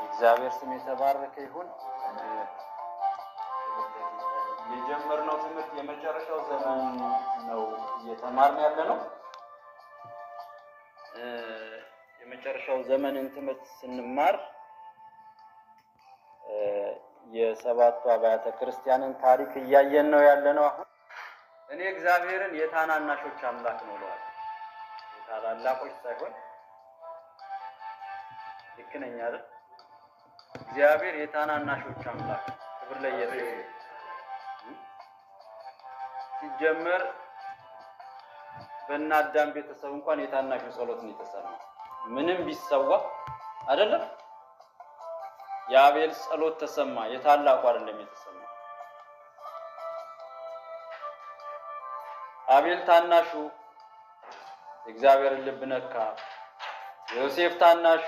እግዚአብሔር ስም የተባረከ ይሁን። የጀመርነው ትምህርት የመጨረሻው ዘመን ነው እየተማርን ያለነው። የመጨረሻው ዘመንን ትምህርት ስንማር የሰባቱ አብያተ ክርስቲያንን ታሪክ እያየን ነው ያለነው። አሁን እኔ እግዚአብሔርን የታናናሾች አምላክ ነው እለዋለሁ። የታላላቆች ሳይሆን ልክ ነኝ አይደል? እግዚአብሔር የታናናሾች አምላክ። ክብር ለኢየሱስ። ሲጀመር በእናዳም ቤተሰብ እንኳን የታናሹ ጸሎት ነው የተሰማው። ምንም ቢሰዋ አይደለም የአቤል ጸሎት ተሰማ፣ የታላቁ አይደለም የተሰማ። አቤል ታናሹ እግዚአብሔርን ልብ ነካ። ዮሴፍ ታናሹ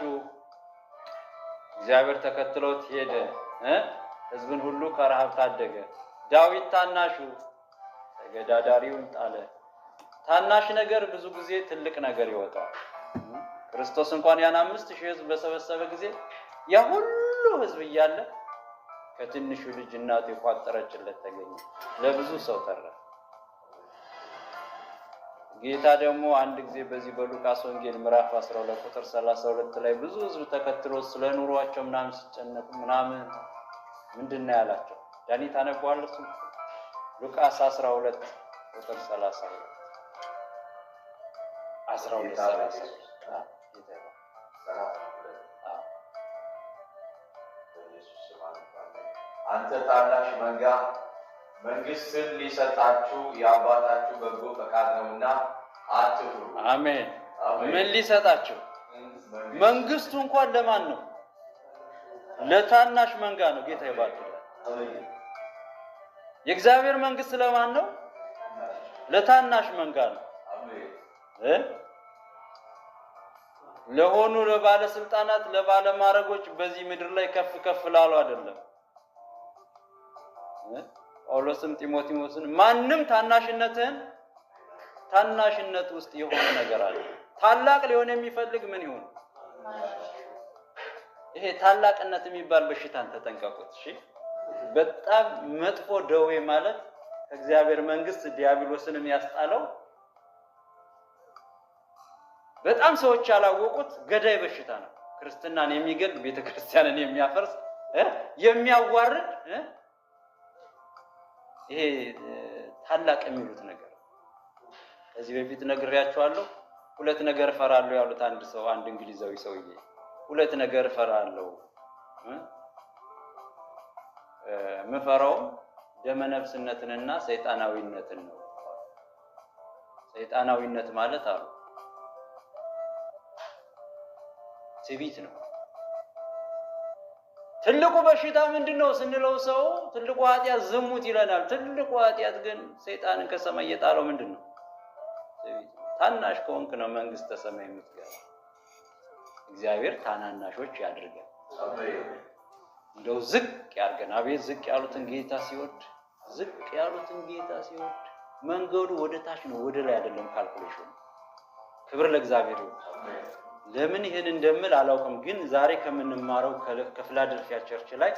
እግዚአብሔር ተከትሎት ሄደ፣ ሕዝብን ሁሉ ከረሃብ ታደገ። ዳዊት ታናሹ ተገዳዳሪውን ጣለ። ታናሽ ነገር ብዙ ጊዜ ትልቅ ነገር ይወጣል። ክርስቶስ እንኳን ያን 5000 ሕዝብ በሰበሰበ ጊዜ ያ ሁሉ ሕዝብ እያለ ከትንሹ ልጅ እናቱ የቋጠረችለት ተገኘ፣ ለብዙ ሰው ተረፈ። ጌታ ደግሞ አንድ ጊዜ በዚህ በሉቃስ ወንጌል ምዕራፍ 12 ቁጥር 32 ላይ ብዙ ሕዝብ ተከትሎ ስለ ኑሯቸው ምናምን ሲጨነቁ ምናምን ምንድነው ያላቸው? ዳኒ ታነባዋለህ? ሉቃስ 12 ቁጥር 32 12 አንተ ታናሽ መንጋ መንግስትን ሊሰጣችሁ የአባታችሁ በጎ ፈቃድ ነውና አትፍሩ። አሜን። ምን ሊሰጣችሁ? መንግስቱ እንኳን ለማን ነው? ለታናሽ መንጋ ነው። ጌታ ይባርካል። የእግዚአብሔር መንግስት ለማን ነው? ለታናሽ መንጋ ነው። ለሆኑ ለባለስልጣናት ለባለማረጎች በዚህ ምድር ላይ ከፍ ከፍ ላሉ አይደለም። ጳውሎስም ጢሞቴዎስን ማንም ታናሽነት ውስጥ የሆነ ነገር አለ። ታላቅ ሊሆን የሚፈልግ ምን ይሁን? ይሄ ታላቅነት የሚባል በሽታን ተጠንቀቁት። እሺ፣ በጣም መጥፎ ደዌ ማለት ከእግዚአብሔር መንግስት ዲያብሎስንም ያስጣለው በጣም ሰዎች ያላወቁት ገዳይ በሽታ ነው። ክርስትናን የሚገል ቤተክርስቲያንን የሚያፈርስ የሚያዋርድ ይሄ ታላቅ የሚሉት ነገር። ከዚህ በፊት ነግሬያቸዋለሁ። ሁለት ነገር እፈራለሁ ያሉት አንድ እንግሊዛዊ ሰውዬ ሁለት ነገር እፈራለሁ። ምፈራው ደመነፍስነትንና ሰይጣናዊነትን ነው። ሰይጣናዊነት ማለት አሉ ትዕቢት ነው። ትልቁ በሽታ ምንድነው ስንለው ሰው ትልቁ ኃጢአት ዝሙት ይለናል። ትልቁ ኃጢአት ግን ሰይጣንን ከሰማይ የጣለው ምንድነው? ታናሽ ከሆንክ ነው መንግስተ ሰማይ የምትገባ። እግዚአብሔር ታናናሾች ያድርገን። እንደው ዝቅ ያርገን። አቤት ዝቅ ያሉትን ጌታ ሲወድ፣ መንገዱ ወደ ታች ነው ወደ ላይ አይደለም ካልኩሌሽኑ። ክብር ለእግዚአብሔር ይሁን። ለምን ይሄን እንደምል አላውቅም፣ ግን ዛሬ ከምንማረው ከፊላደልፊያ ቸርች ላይ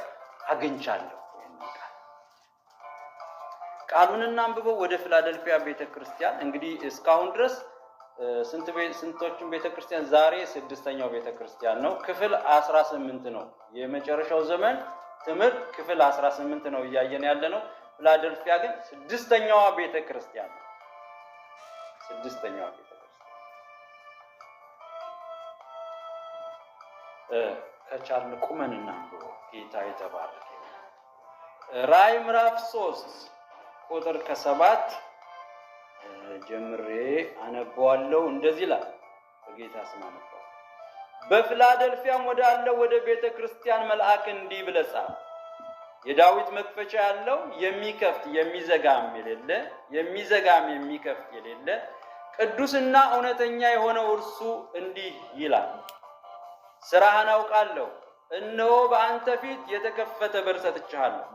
አግኝቻለሁ። ቃሉንና አንብበው ወደ ፊላደልፊያ ቤተክርስቲያን እንግዲህ እስካሁን ድረስ ስንቶችን ቤተክርስቲያን? ዛሬ 6ኛው ቤተክርስቲያን ነው። ክፍል 18 ነው። የመጨረሻው ዘመን ትምህርት ክፍል 18 ነው እያየን ያለ ነው። ፊላደልፊያ ግን 6ኛዋ ቤተክርስቲያን ነው። 6ኛዋ ቤተክርስቲያን ከቻልን ቁመንና ጌታ የተባረከ። ራዕይ ምዕራፍ 3 ቁጥር ከ7 ጀምሬ አነባዋለሁ። እንደዚህ ይላል። በጌታ ስም አነባዋለሁ። በፊላደልፊያም ወዳለው ወደ ቤተ ክርስቲያን መልአክ እንዲህ ብለህ ጻፍ። የዳዊት መክፈቻ ያለው የሚከፍት የሚዘጋም የሚከፍት የሌለ ቅዱስና እውነተኛ የሆነው እርሱ እንዲህ ይላል፣ ስራህን አውቃለሁ። እነሆ በአንተ ፊት የተከፈተ በር ሰጥቼሃለሁ፣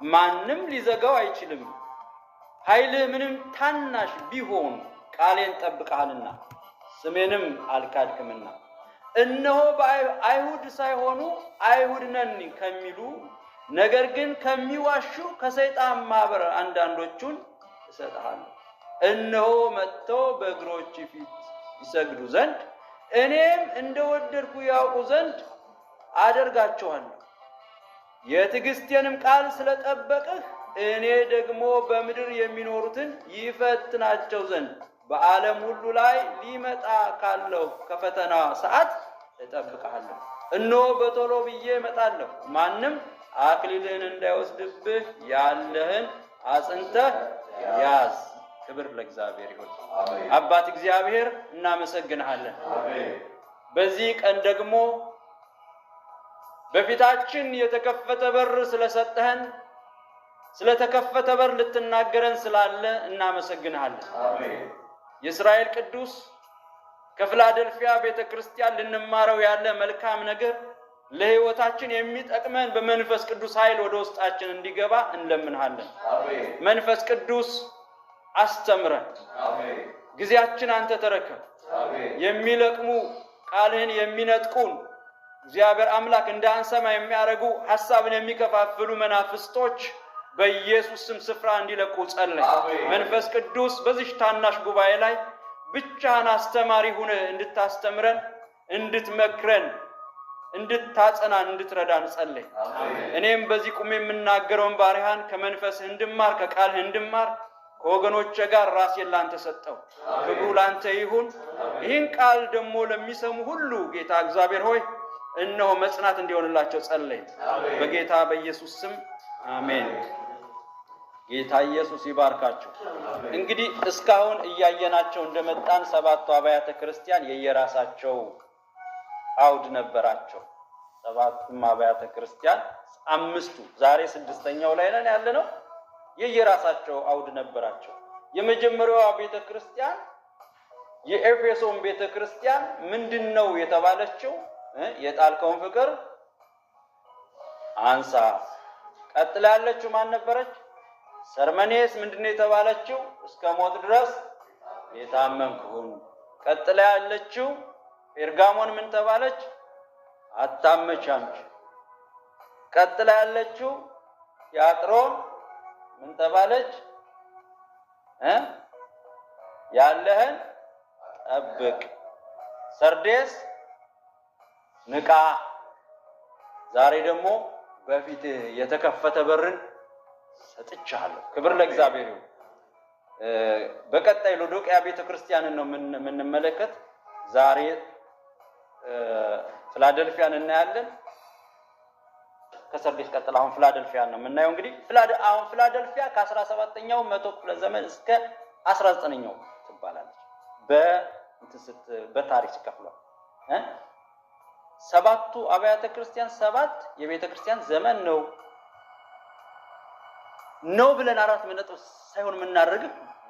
ማንም ሊዘጋው አይችልም። ኃይልህ ምንም ታናሽ ቢሆን ቃሌን ጠብቀሃልና ስሜንም አልካድክምና እነሆ አይሁድ ሳይሆኑ አይሁድ ነን ከሚሉ ነገር ግን ከሚዋሹ ከሰይጣን ማህበር አንዳንዶቹን እሰጥሃለሁ። እነሆ መጥተው በእግሮች ፊት ይሰግዱ ዘንድ እኔም እንደወደድኩ ያውቁ ዘንድ አደርጋቸዋለሁ። የትዕግስቴንም ቃል ስለጠበቅህ እኔ ደግሞ በምድር የሚኖሩትን ይፈትናቸው ዘንድ በዓለም ሁሉ ላይ ሊመጣ ካለው ከፈተና ሰዓት እጠብቅሃለሁ። እነሆ በቶሎ ብዬ እመጣለሁ። ማንም አክሊልህን እንዳይወስድብህ ያለህን አጽንተህ ያዝ። ክብር ለእግዚአብሔር ይሁን። አባት እግዚአብሔር እናመሰግንሃለን። በዚህ ቀን ደግሞ በፊታችን የተከፈተ በር ስለሰጠህን ስለተከፈተ በር ልትናገረን ስላለ እናመሰግንሃለን። የእስራኤል ቅዱስ ከፊላደልፊያ ቤተክርስቲያን ልንማረው ያለ መልካም ነገር ለሕይወታችን የሚጠቅመን በመንፈስ ቅዱስ ኃይል ወደ ውስጣችን እንዲገባ እንለምንሃለን። መንፈስ ቅዱስ አስተምረን። ጊዜያችን አንተ ተረከብ። የሚለቅሙ ቃልህን የሚነጥቁን እግዚአብሔር አምላክ እንዳንሰማ የሚያደርጉ ሐሳብን የሚከፋፍሉ መናፍስቶች በኢየሱስ ስም ስፍራ እንዲለቁ ጸለይ። መንፈስ ቅዱስ በዚህ ታናሽ ጉባኤ ላይ ብቻህን አስተማሪ ሆነ እንድታስተምረን፣ እንድትመክረን፣ እንድታጸናን፣ እንድትረዳን ጸለይ። እኔም በዚህ ቁሜ የምናገረውን ባሪያህን ከመንፈስህ እንድማር ከቃልህ እንድማር ከወገኖቼ ጋር ራሴን ላንተ ሰጠው። ክብሩ ላንተ ይሁን። ይህን ቃል ደግሞ ለሚሰሙ ሁሉ ጌታ እግዚአብሔር ሆይ እነሆ መጽናት እንዲሆንላቸው ጸለይ። በጌታ በኢየሱስ ስም አሜን። ጌታ ኢየሱስ ይባርካችሁ። እንግዲህ እስካሁን እያየናቸው እንደመጣን ሰባቱ አብያተ ክርስቲያን የየራሳቸው አውድ ነበራቸው። ሰባቱም አብያተ ክርስቲያን አምስቱ ዛሬ ስድስተኛው ላይ ነን ያለነው የየራሳቸው አውድ ነበራቸው። የመጀመሪያዋ ቤተ ክርስቲያን የኤፌሶን ቤተ ክርስቲያን ምንድነው የተባለችው? የጣልከውን ፍቅር አንሳ። ቀጥላ ያለችው ማን ነበረች? ሰርመኔስ ምንድነው የተባለችው? እስከ ሞት ድረስ የታመንክ ሁን። ቀጥላ ያለችው ጴርጋሞን ምን ተባለች? አታመቻምች። ቀጥላ ያለችው ያጥሮን ምን ተባለች? ያለህን ጠብቅ። ሰርዴስ ንቃ። ዛሬ ደግሞ በፊት የተከፈተ በርን ሰጥቻለሁ። ክብር ለእግዚአብሔር ይሁን። በቀጣይ ሎዶቅያ ቤተክርስቲያንን ነው የምንመለከት። ዛሬ ፊላደልፊያን እናያለን። ከሰርዴስ ቀጥላ አሁን ፊላደልፊያን ነው የምናየው። እንግዲህ አሁን ፊላደልፊያ ከ17ኛው መቶ ክፍለ ዘመን እስከ 19ኛው ትባላለች። በታሪክ ሲከፍለው ሰባቱ አብያተ ክርስቲያን ሰባት የቤተ ክርስቲያን ዘመን ነው ብለን አራት ነጥብ ሳይሆን የምናደርግ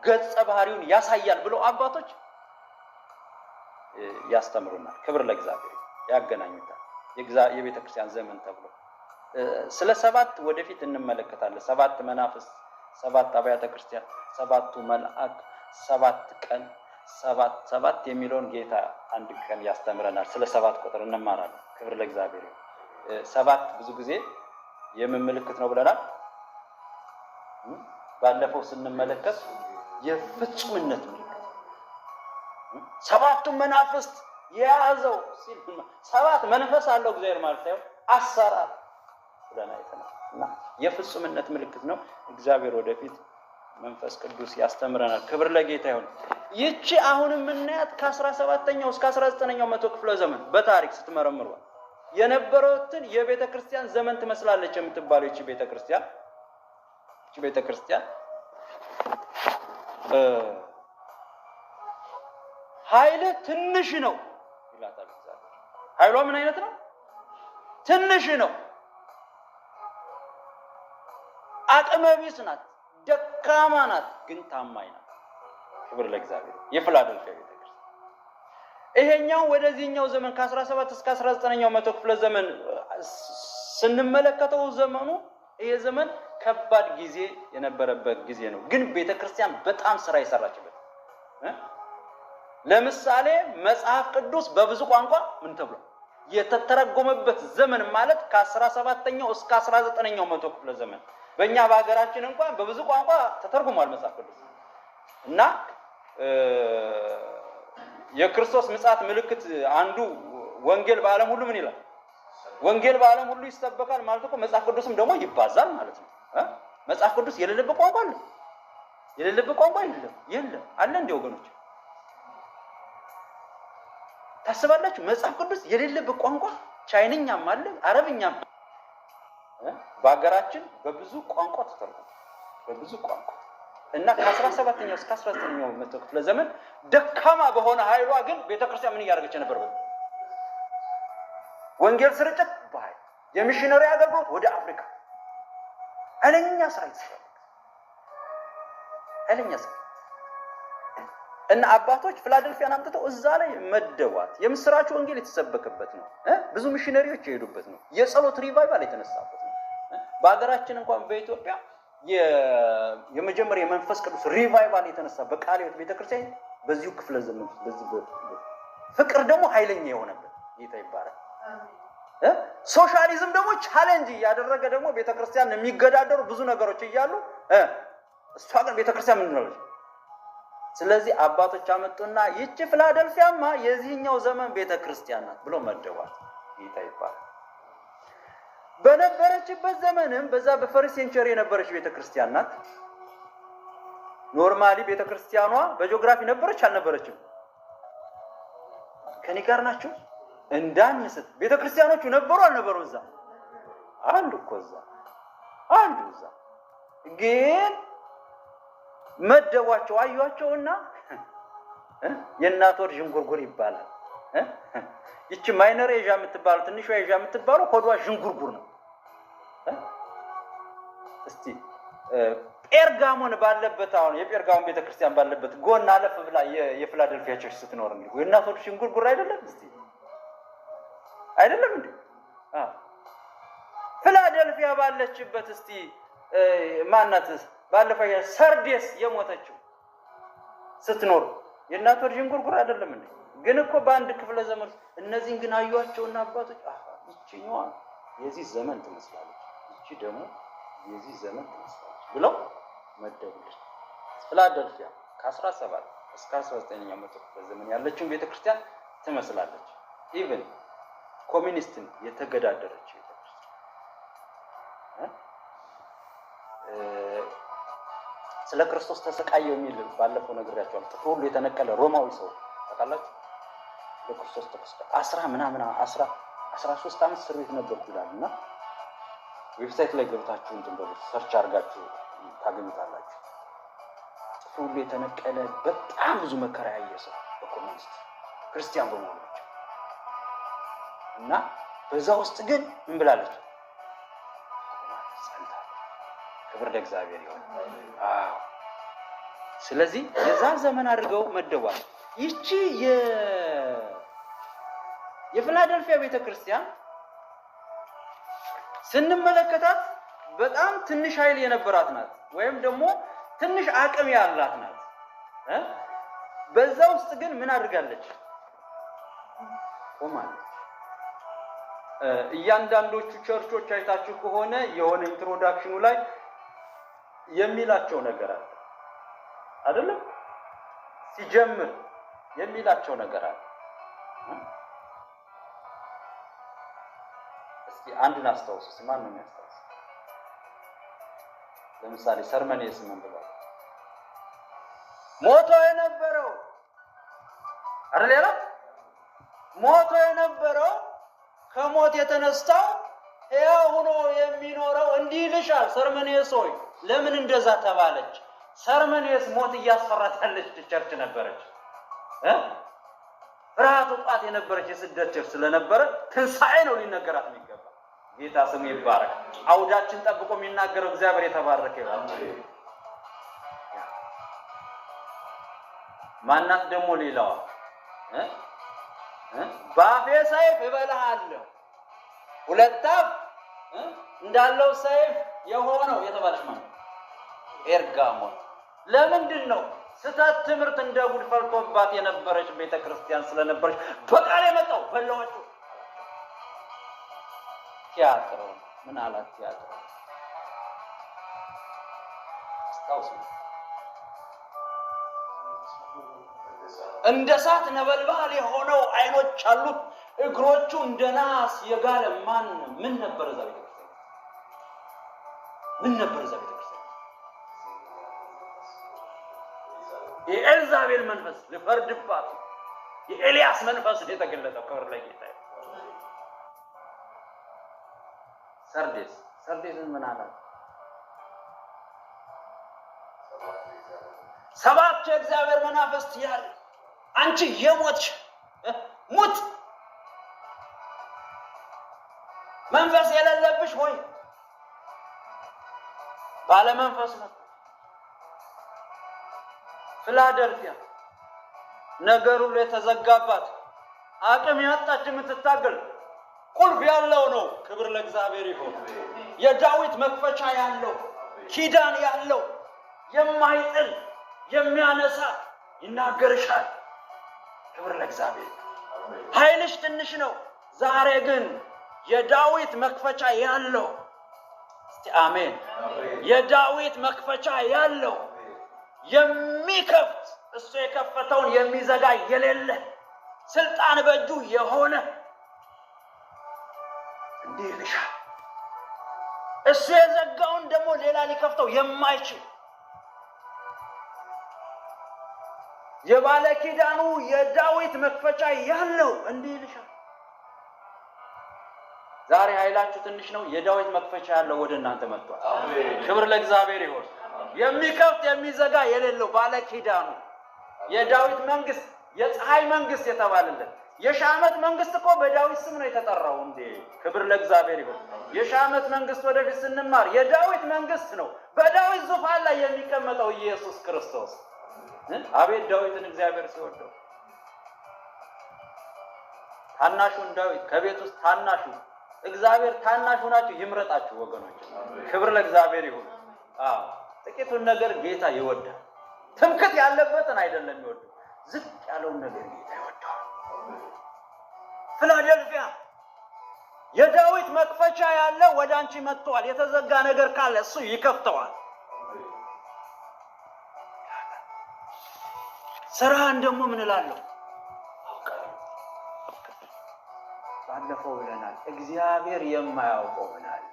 ገጸ ባህሪውን ያሳያል ብለው አባቶች ያስተምሩናል። ክብር ለእግዚአብሔር ያገናኙታል። የቤተ ክርስቲያን ዘመን ተብሎ ስለ ሰባት ወደፊት እንመለከታለን። ሰባት መናፍስ፣ ሰባት አብያተ ክርስቲያን፣ ሰባቱ መልአክ፣ ሰባት ቀን፣ ሰባት የሚለውን ጌታ አንድ ቀን ያስተምረናል። ስለ ሰባት ቁጥር እንማራለን። ክብር ለእግዚአብሔር። ሰባት ብዙ ጊዜ የምን ምልክት ነው ብለናል? ባለፈው ስንመለከት የፍጹምነት ምልክት ሰባቱን መናፍስት የያዘው ሲል ሰባት መንፈስ አለው እግዚአብሔር ማለት ነው። አሰራር ብለና እና የፍጹምነት ምልክት ነው። እግዚአብሔር ወደፊት መንፈስ ቅዱስ ያስተምረናል። ክብር ለጌታ ይሁን። ይቺ አሁን የምናያት ከ17ኛው እስከ 19ኛው መቶ ክፍለ ዘመን በታሪክ ስትመረምሩ የነበረውትን የቤተ ክርስቲያን ዘመን ትመስላለች የምትባለው ይቺ ቤተ ክርስቲያን ኃይል ትንሽ ነው ይላታል እግዚአብሔር። ኃይሏ ምን አይነት ነው? ትንሽ ነው። አቅመ ቢስ ናት፣ ደካማ ናት፣ ግን ታማኝ ናት። ክብር ለእግዚአብሔር። የፊላደልፊያ ቤተክርስቲያን ይሄኛው ወደዚህኛው ዘመን ከ17 እስከ 19ኛው መቶ ክፍለ ዘመን ስንመለከተው ዘመኑ ይሄ ዘመን ከባድ ጊዜ የነበረበት ጊዜ ነው። ግን ቤተክርስቲያን በጣም ስራ የሰራችበት ለምሳሌ መጽሐፍ ቅዱስ በብዙ ቋንቋ ምን ተብሎ የተተረጎመበት ዘመን ማለት ከ17ኛው እስከ 19ኛው መቶ ክፍለ ዘመን በእኛ በሀገራችን እንኳን በብዙ ቋንቋ ተተርጉሟል መጽሐፍ ቅዱስ እና የክርስቶስ ምጽአት ምልክት አንዱ ወንጌል በዓለም ሁሉ ምን ይላል? ወንጌል በዓለም ሁሉ ይሰበካል ማለት እኮ መጽሐፍ ቅዱስም ደግሞ ይባዛል ማለት ነው። መጽሐፍ ቅዱስ የሌለበት ቋንቋ አለ? የሌለበት ቋንቋ የለም አለ እንዴ ወገኖች? ታስባላችሁ? መጽሐፍ ቅዱስ የሌለበት ቋንቋ ቻይንኛም አለ፣ አረብኛም በአገራችን በብዙ ቋንቋ ተተርጉሟል። በብዙ ቋንቋ እና ከ17ኛው እስከ 19ኛው መቶ ክፍለ ዘመን ደካማ በሆነ ኃይሏ ግን ቤተክርስቲያን ምን እያደረገች ነበር? ወንጌል ስርጭት ባይ የሚሽነሪ አገልግሎት ወደ አፍሪካ ኃይለኛ ስራ ይሰራል። ኃይለኛ ስራ እና አባቶች ፊላደልፊያን አምጥተው እዛ ላይ መደቧት። የምስራቹ ወንጌል የተሰበከበት ነው። ብዙ ሚሽነሪዎች የሄዱበት ነው። የጸሎት ሪቫይቫል የተነሳበት ነው። በአገራችን እንኳን በኢትዮጵያ የመጀመሪያ የመንፈስ ቅዱስ ሪቫይቫል የተነሳ በቃለ ሕይወት ቤተክርስቲያን በዚሁ ክፍለ ዘመን በዚህ ፍቅር ደግሞ ኃይለኛ የሆነበት ጌታ ይባረክ። ሶሻሊዝም ደግሞ ቻሌንጅ ያደረገ ደግሞ ቤተክርስቲያን የሚገዳደሩ ብዙ ነገሮች እያሉ እሷ ግን ቤተክርስቲያን ምን ነው? ስለዚህ አባቶች አመጡና ይህች ፊላደልፊያማ የዚህኛው ዘመን ቤተክርስቲያን ናት ብሎ መደቧት። ጌታ ይባረክ። በነበረችበት ዘመንም በዛ በፈርስት ሴንቸሪ የነበረች ቤተክርስቲያን ናት። ኖርማሊ ቤተክርስቲያኗ በጂኦግራፊ ነበረች አልነበረችም? ከኔ ጋር ናችሁ? እንዳንስት ቤተክርስቲያኖቹ ነበሩ አልነበሩ? እዛ አሉ እኮ እዛ አሉ። እዛ ግን መደቧቸው አዩአቸውና የእናት ወር ዥንጉርጉር ይባላል። ይቺ ማይነር ኤዥያ የምትባለው ትንሿ ኤዥያ የምትባለው ኮዷ ዥንጉርጉር ነው። እስቲ ጴርጋሞን ባለበት አሁን የጴርጋሞን ቤተክርስቲያን ባለበት ጎን አለፍ ብላ የፊላደልፊያ ቸርች ስትኖር እንዴ የእናት ወር ዥንጉርጉር አይደለም? እስቲ አይደለም እንዴ? ፊላደልፊያ ባለችበት እስቲ ማናት ባለፈው ሰርዴስ የሞተችው ስትኖር የእናት ወር ዥንጉርጉር አይደለም እንዴ? ግን እኮ በአንድ ክፍለ ዘመን እነዚህን ግን አዩአቸውና አባቶች ይችኛዋ የዚህ ዘመን ትመስላለች፣ ይቺ ደግሞ የዚህ ዘመን ትመስላለች ብለው መደቡልሽ። ፊላደልፊያ ከ17 እስከ 19ኛው መቶ ክፍለ ዘመን ያለችው ቤተክርስቲያን ትመስላለች። ኢቭን ኮሚኒስትን የተገዳደረች ቤተክርስቲያን ስለ ክርስቶስ ተሰቃየው የሚል ባለፈው ነግሬያቸዋለሁ። ጥፍሩ ሁሉ የተነቀለ ሮማዊ ሰው ታውቃላችሁ? ለክርስቶስ ተሰቃየ 13 ዓመት እስር ቤት ነበርኩ ይላልና ዌብሳይት ላይ ገብታችሁ እንትን በሉ ሰርች አድርጋችሁ ታገኙታላችሁ። ጥፍሩ ሁሉ የተነቀለ በጣም ብዙ መከራ ያየ ሰው በኮሚኒስት ክርስቲያን በመሆናቸው እና በዛ ውስጥ ግን ምን ብላለች? ክብር ለእግዚአብሔር ይሁን። ስለዚህ የዛ ዘመን አድርገው መደቧል። ይቺ የፊላደልፊያ ቤተክርስቲያን ስንመለከታት በጣም ትንሽ ኃይል የነበራት ናት፣ ወይም ደግሞ ትንሽ አቅም ያላት ናት። በዛ ውስጥ ግን ምን አድርጋለች? ቆማለች። እያንዳንዶቹ ቸርቾች አይታችሁ ከሆነ የሆነ ኢንትሮዳክሽኑ ላይ የሚላቸው ነገር አለ አይደለም? ሲጀምር የሚላቸው ነገር አለ። እስኪ አንዱን አስታውሱ። ማን ነው የሚያስታውስ? ለምሳሌ ሰርመኔስ ምን ብሏል? ሞቶ የነበረው አይደል ያለው? ሞቶ የነበረው ከሞት የተነሳው ሕያው ሆኖ የሚኖረው እንዲህ ይልሻል። ሰርመኔስ ሆይ ለምን እንደዛ ተባለች? ሰርመኔስ ሞት እያስፈራት ያለች ቸርች ነበረች። ፍርሃት ወጣት የነበረች የስደት ቸርች ስለነበረ ትንሣኤ ነው ሊነገራት የሚገባ። ጌታ ስሙ ይባረክ። አውዳችን ጠብቆ የሚናገረው እግዚአብሔር የተባረከ ይሁን። ማናት ደግሞ ሌላዋ ባፌ ሰይፍ እበልሃለሁ ሁለት አፍ እንዳለው ሰይፍ የሆነው የተባለች ማለት ጴርጋሞን። ለምንድን ነው ስተት ትምህርት እንደ ጉድ ፈልቶባት የነበረች ቤተክርስቲያን ስለነበረች በቃል የመጣው በለዋቸው። ቲያትር ምን አላት? ቲያትር አስታውሱ። እንደ እሳት ነበልባል የሆነው አይኖች አሉት፣ እግሮቹ እንደ ናስ የጋለ ምን ነበር እዛ ቤተክርስቲያን? ምን ነበር እዛ ቤተክርስቲያን? የኤልዛቤል መንፈስ ሊፈርድባት የኤልያስ መንፈስ የተገለጠው። ክብር ለጌታ። ሰርዴስን ምን አላት? 7 የእግዚአብሔር መናፍስት ያለ አንቺ የሞትሽ ሙት መንፈስ የሌለብሽ ሆይ ባለ መንፈስ ነው። ፊላደልፊያ ነገሩ ላይ ተዘጋባት፣ አቅም ያጣች የምትታገል ቁልፍ ያለው ነው። ክብር ለእግዚአብሔር ይሁን። የዳዊት መክፈቻ ያለው ኪዳን ያለው የማይጥል የሚያነሳ ይናገርሻል። ክብር ለእግዚአብሔር። ኃይልሽ ትንሽ ነው፣ ዛሬ ግን የዳዊት መክፈቻ ያለው እስቲ አሜን። የዳዊት መክፈቻ ያለው የሚከፍት እሱ የከፈተውን የሚዘጋ የሌለ ስልጣን በእጁ የሆነ እንዲህ ይልሻል። እሱ የዘጋውን ደግሞ ሌላ ሊከፍተው የማይችል የባለ ኪዳኑ የዳዊት መክፈቻ ያለው እንዲህ ይልሻል። ዛሬ ኃይላችሁ ትንሽ ነው፣ የዳዊት መክፈቻ ያለው ወደ እናንተ መጥቷል። ክብር ለእግዚአብሔር ይሁን። የሚከፍት የሚዘጋ የሌለው ባለ ኪዳኑ የዳዊት መንግስት፣ የፀሐይ መንግስት የተባለለት የሺህ ዓመት መንግስት እኮ በዳዊት ስም ነው የተጠራው እንዴ! ክብር ለእግዚአብሔር ይሁን። የሺህ ዓመት መንግስት ወደፊት ስንማር የዳዊት መንግስት ነው። በዳዊት ዙፋን ላይ የሚቀመጠው ኢየሱስ ክርስቶስ። አቤት ዳዊትን እግዚአብሔር ሲወደው! ታናሹን ዳዊት ከቤት ውስጥ ታናሹ እግዚአብሔር ታናሹ ናችሁ ይምረጣችሁ ወገኖች። ክብር ለእግዚአብሔር ይሁን። ጥቂቱን ነገር ጌታ ይወዳል። ትምክት ያለበትን አይደለም ይወዳል፣ ዝቅ ያለውን ነገር ጌታ ይወዳል። ፊላደልፊያ የዳዊት መክፈቻ ያለ ወደ አንቺ መጥቷል። የተዘጋ ነገር ካለ እሱ ይከፍተዋል። ስራህን ደግሞ ምን እላለሁ? ባለፈው ብለናል። እግዚአብሔር የማያውቀው ምን አለ?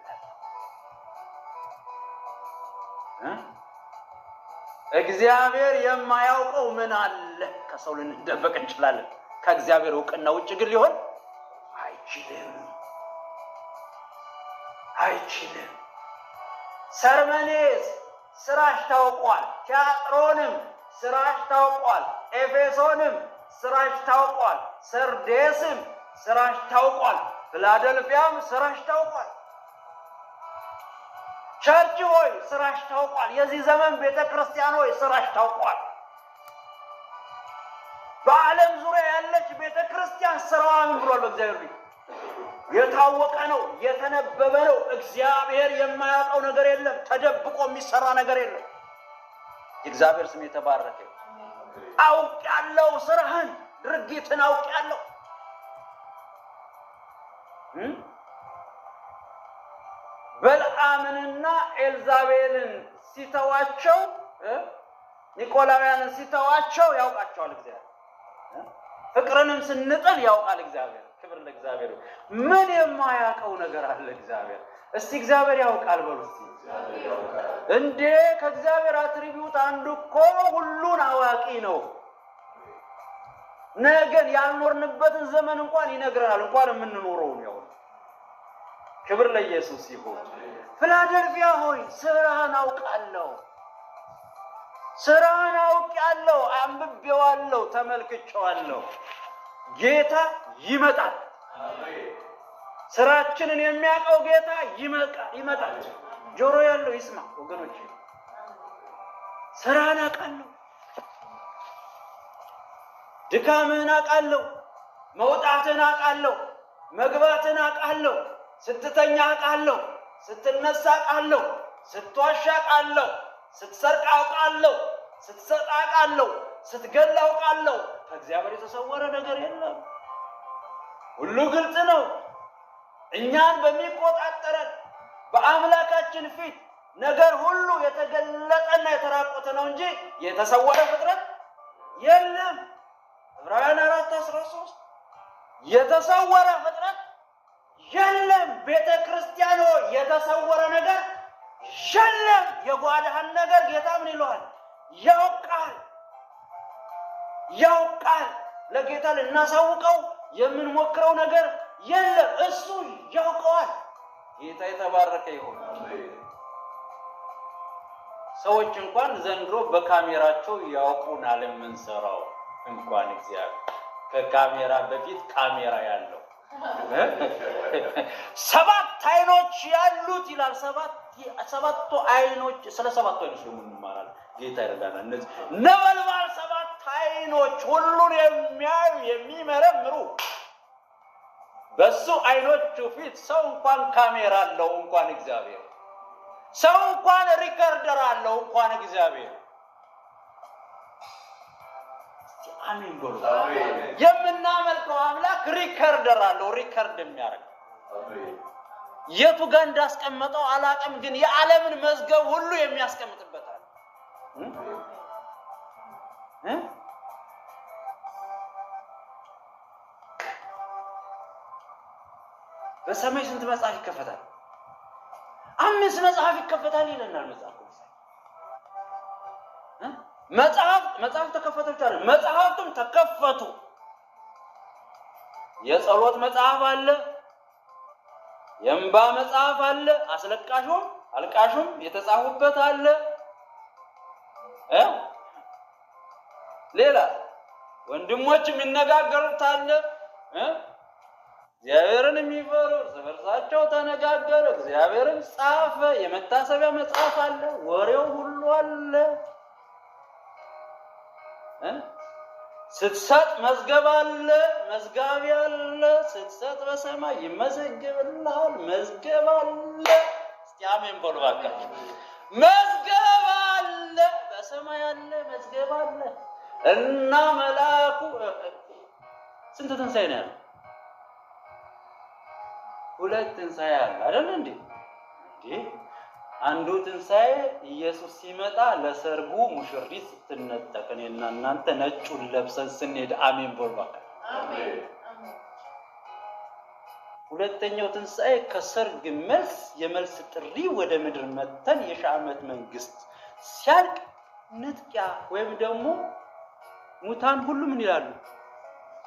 እግዚአብሔር የማያውቀው ምን አለ? ከሰው ልንደበቅ እንችላለን፣ ከእግዚአብሔር እውቅና ውጭ ግን ሊሆን አይችልም። ሰርመኔስ ስራሽ ታውቋል። ቲያጥሮንም ስራሽ ታውቋል። ኤፌሶንም ስራሽ ታውቋል። ሰርዴስም ስራሽ ታውቋል። ፊላደልፊያም ስራሽ ታውቋል። ቸርች ሆይ ስራሽ ታውቋል። የዚህ ዘመን ቤተክርስቲያን ሆይ ስራሽ ታውቋል። በዓለም ዙሪያ ያለች ቤተክርስቲያን ስራዋ ምን ብሏል? በእግዚአብሔር ፊት የታወቀ ነው፣ የተነበበ ነው። እግዚአብሔር የማያውቀው ነገር የለም። ተደብቆ የሚሰራ ነገር የለም። የእግዚአብሔር ስም የተባረከ። አውቃለሁ፣ ስራህን፣ ድርጊትን አውቃለሁ። በልዓምንና ኤልዛቤልን ሲተዋቸው፣ ኒቆላውያንን ሲተዋቸው ያውቃቸዋል እግዚአብሔር። ፍቅርንም ስንጥል ያውቃል እግዚአብሔር። ክብር ለእግዚአብሔር። ምን የማያውቀው ነገር አለ እግዚአብሔር? እስቲ እግዚአብሔር ያውቃል በሉ እስቲ። እንዴ ከእግዚአብሔር አትሪቢዩት አንዱ እኮ ሁሉን አዋቂ ነው። ነገን ያልኖርንበትን ዘመን እንኳን ይነግረናል፣ እንኳን የምንኖረውን ያው። ክብር ለኢየሱስ ይሁን። ፊላደልፊያ ሆይ ስራህን አውቃለሁ፣ ስራህን አውቃለሁ፣ አንብቤዋለሁ፣ ተመልክቼዋለሁ። ጌታ ይመጣል። ስራችንን የሚያውቀው ጌታ ይመጣል። ጆሮ ያለው ይስማ ወገኖች። ስራህን አውቃለሁ፣ ድካምህን አውቃለሁ፣ መውጣትህን አውቃለሁ፣ መግባትህን አውቃለሁ፣ ስትተኛ አውቃለሁ፣ ስትነሳ አውቃለሁ፣ ስትዋሻ አውቃለሁ፣ ስትሰርቅ አውቃለሁ፣ ስትሰጥ አውቃለሁ፣ ስትገል አውቃለሁ። ከእግዚአብሔር የተሰወረ ነገር የለም። ሁሉ ግልጽ ነው። እኛን በሚቆጣጠረን በአምላካችን ፊት ነገር ሁሉ የተገለጠና የተራቆተ ነው እንጂ የተሰወረ ፍጥረት የለም። ዕብራውያን 4:13 የተሰወረ ፍጥረት የለም። ቤተ ክርስቲያኖ የተሰወረ ነገር የለም። የጓዳህን ነገር ጌታ ምን ይለዋል? ያውቃል። ለጌታ ልናሳውቀው የምንሞክረው ነገር የለም። እሱ ያውቀዋል። ጌታ የተባረከ ይሁን። ሰዎች እንኳን ዘንድሮ በካሜራቸው ያውቁናል የምንሰራው። እንኳን እግዚአብሔር ከካሜራ በፊት ካሜራ ያለው 7 አይኖች ያሉት ይላል። ሰባቱ አይኖች ስለ 7 አይኖች ነው እንማራለን። ጌታ ይረዳናል። እነዚህ ነበልባል 7 አይኖች ሁሉን የሚያዩ የሚመረምሩ በሱ አይኖቹ ፊት ሰው እንኳን ካሜራ አለው። እንኳን እግዚአብሔር ሰው እንኳን ሪከርደር አለው። እንኳን እግዚአብሔር አሜን ብሎ የምናመልከው አምላክ ሪከርደር አለው። ሪከርድ የሚያደርግ የቱ ጋር እንዳስቀመጠው አላውቅም፣ ግን የዓለምን መዝገብ ሁሉ የሚያስቀምጥበታል። በሰማይ ስንት መጽሐፍ ይከፈታል? 5 መጽሐፍ ይከፈታል ይለናል መጽሐፍ። መጽሐፍ ተከፈተ ብቻ ነው፣ መጽሐፍቱም ተከፈቱ። የጸሎት መጽሐፍ አለ፣ የእንባ መጽሐፍ አለ፣ አስለቃሹም አልቃሹም የተጻፉበት አለ። ሌላ ወንድሞች የሚነጋገሩት አለ። እግዚአብሔርን የሚፈሩ እርስ በርሳቸው ተነጋገሩ፣ እግዚአብሔርን ጻፈ። የመታሰቢያ መጽሐፍ አለ፣ ወሬው ሁሉ አለ። ስትሰጥ መዝገብ አለ፣ መዝጋቢ አለ። ስትሰጥ በሰማይ ይመዘግብልሃል፣ መዝገብ አለ። እስቲ አሜን በሉ እባካችሁ። መዝገብ አለ፣ በሰማይ አለ፣ መዝገብ አለ። እና መልአኩ ስንት ትንሣኤ ነው ያለው? 2 ትንሣኤ አለ አይደል እንዴ? አንዱ ትንሣኤ ኢየሱስ ሲመጣ ለሰርጉ ሙሽሪት ስትነጠቅ እኔና እናንተ ነጩን ለብሰን ስንሄድ አሜን በሉ እባክህ። ሁለተኛው ትንሣኤ ከሰርግ መልስ የመልስ ጥሪ ወደ ምድር መተን የሺህ ዓመት መንግስት ሲያልቅ ንጥቂያ ወይም ደግሞ ሙታን ሁሉ ምን ይላሉ?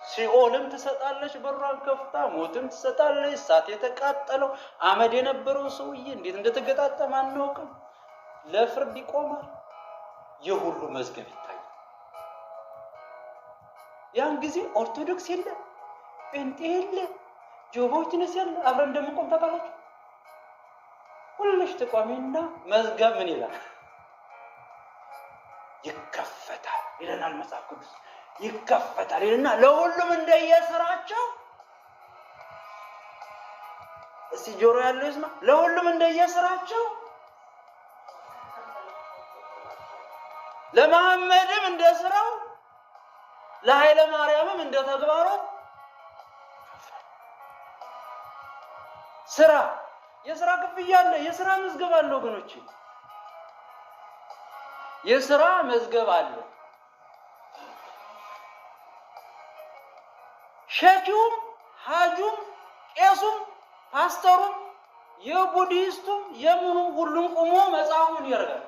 ሲኦልም ትሰጣለች በሯን ከፍታ፣ ሞትም ትሰጣለች። እሳት የተቃጠለው አመድ የነበረው ሰውዬ እንዴት እንደተገጣጠመ አናውቅም። ለፍርድ ይቆማል። የሁሉ መዝገብ ይታያል። ያን ጊዜ ኦርቶዶክስ የለ፣ ጴንጤ የለ፣ ጆባዎች ነስ ያለ አብረን እንደምንቆም ታውቃላችሁ። ሁልሽ ተቋሚና መዝገብ ምን ይላል? ይከፈታል ይለናል መጽሐፍ ቅዱስ። ይከፈታል ይልና ለሁሉም እንደየስራቸው። እስቲ ጆሮ ያለው ይስማ። ለሁሉም እንደየስራቸው፣ ለመሐመድም እንደ ስራው፣ ለኃይለ ማርያምም እንደ ተግባሩ። ስራ የስራ ክፍያ አለ፣ የስራ መዝገብ አለ ወገኖች፣ የስራ መዝገብ አለ። ሸኪውም ሀጁም ቄሱም ፓስተሩም የቡዲስቱም የምኑም ሁሉም ቆሞ መጽሐፉን ይረጋል።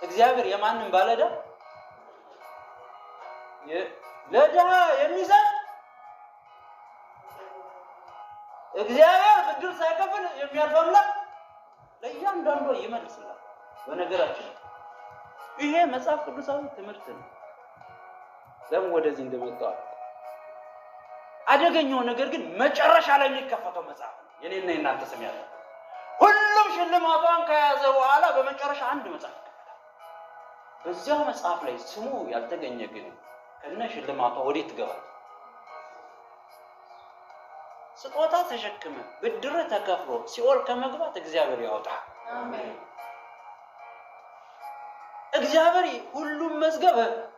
እግዚአብሔር የማንም ባለዳ ለድሃ የሚሰጥ እግዚአብሔር ብድር ሳይከፍል የሚያርፈምላ ለእያንዳንዱ ይመልስላል። በነገራችን ይሄ መጽሐፍ ቅዱሳዊ ትምህርት ነው። ለምን ወደዚህ እንደመጣው አደገኛው ነገር ግን መጨረሻ ላይ የሚከፈተው መጽሐፍ ነው። የኔና የናንተ ስም ያለው ሁሉም ሽልማቷን ከያዘ በኋላ በመጨረሻ አንድ መጽሐፍ ይከፈታል። በዚያው መጽሐፍ ላይ ስሙ ያልተገኘ ግን ከነ ሽልማቷ ወዴት ትገባል? ስጦታ ተሸክመ ብድር ተከፍሎ ሲኦል ከመግባት እግዚአብሔር ያወጣ። አሜን። እግዚአብሔር ሁሉም መዝገብ አይደለም።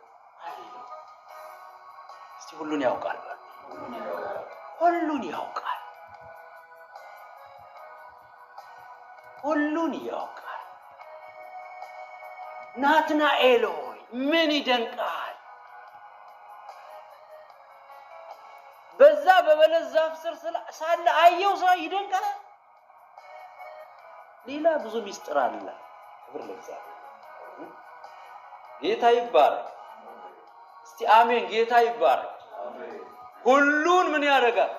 እስቲ ሁሉን ያውቃል። ሁሉን ያውቃል። ሁሉን ያውቃል። ናትናኤል ሆይ ምን ይደንቃል? በዛ በበለስ ዛፍ ስር ሳለ አየው ሰው ይደንቃል። ሌላ ብዙ ሚስጥር አለ። ክብር ለእግዚአብሔር። ጌታ ይባረክ። እስቲ አሜን። ጌታ ይባረክ። ሁሉን ምን ያደርጋል?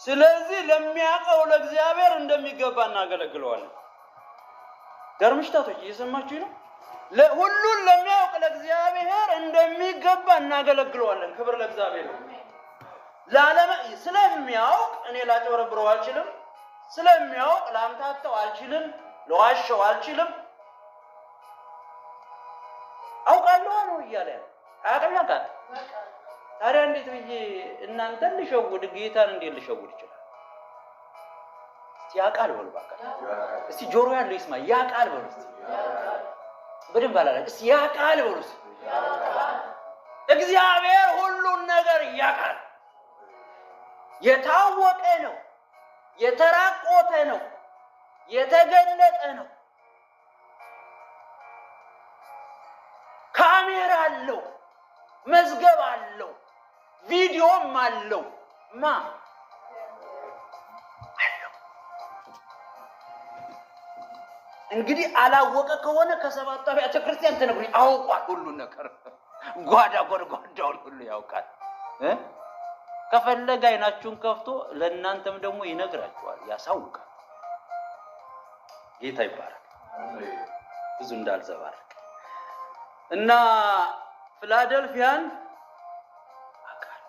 ስለዚህ ለሚያውቀው ለእግዚአብሔር እንደሚገባ እናገለግለዋለን። ደርምሽታቶች እየሰማችሁ ነው? ሁሉን ለሚያውቅ ለእግዚአብሔር እንደሚገባ እናገለግለዋለን። ክብር ለእግዚአብሔር። ስለሚያውቅ እኔ ላጨበረብረው አልችልም። ስለሚያውቅ ላምታተው አልችልም። ለዋሸው አልችልም። አውቃለሁ ነው እያለ አያውቅም? ያውቃል። ታዲያ እንዴት ብዬ እናንተን ልሸውድ ጌታን እንዴት ልሸውድ ይችላል? እስቲ ያውቃል በሉ ባካችሁ። እስቲ ጆሮ ያለው ይስማ። ያውቃል በሉ እስቲ በደንብ አላለ። እስቲ ያውቃል በሉ እስቲ። እግዚአብሔር ሁሉን ነገር ያውቃል። የታወቀ ነው፣ የተራቆተ ነው፣ የተገለጠ ነው። ካሜራ አለው፣ መዝገብ አለው፣ ቪዲዮም አለው። አለው። እንግዲህ አላወቀ ከሆነ ከሰባቱ አብያተ ክርስቲያን ተነግሮኝ አውቋል። ሁሉን ነገር ጓዳ ጎድጓዳውን ሁሉ ያውቃል። ከፈለገ አይናችሁን ከፍቶ ለእናንተም ደግሞ ይነግራችኋል፣ ያሳውቃል። ጌታ ይባረክ። ብዙ እንዳልዘባረክ እና ፊላደልፊያን አውቃል፣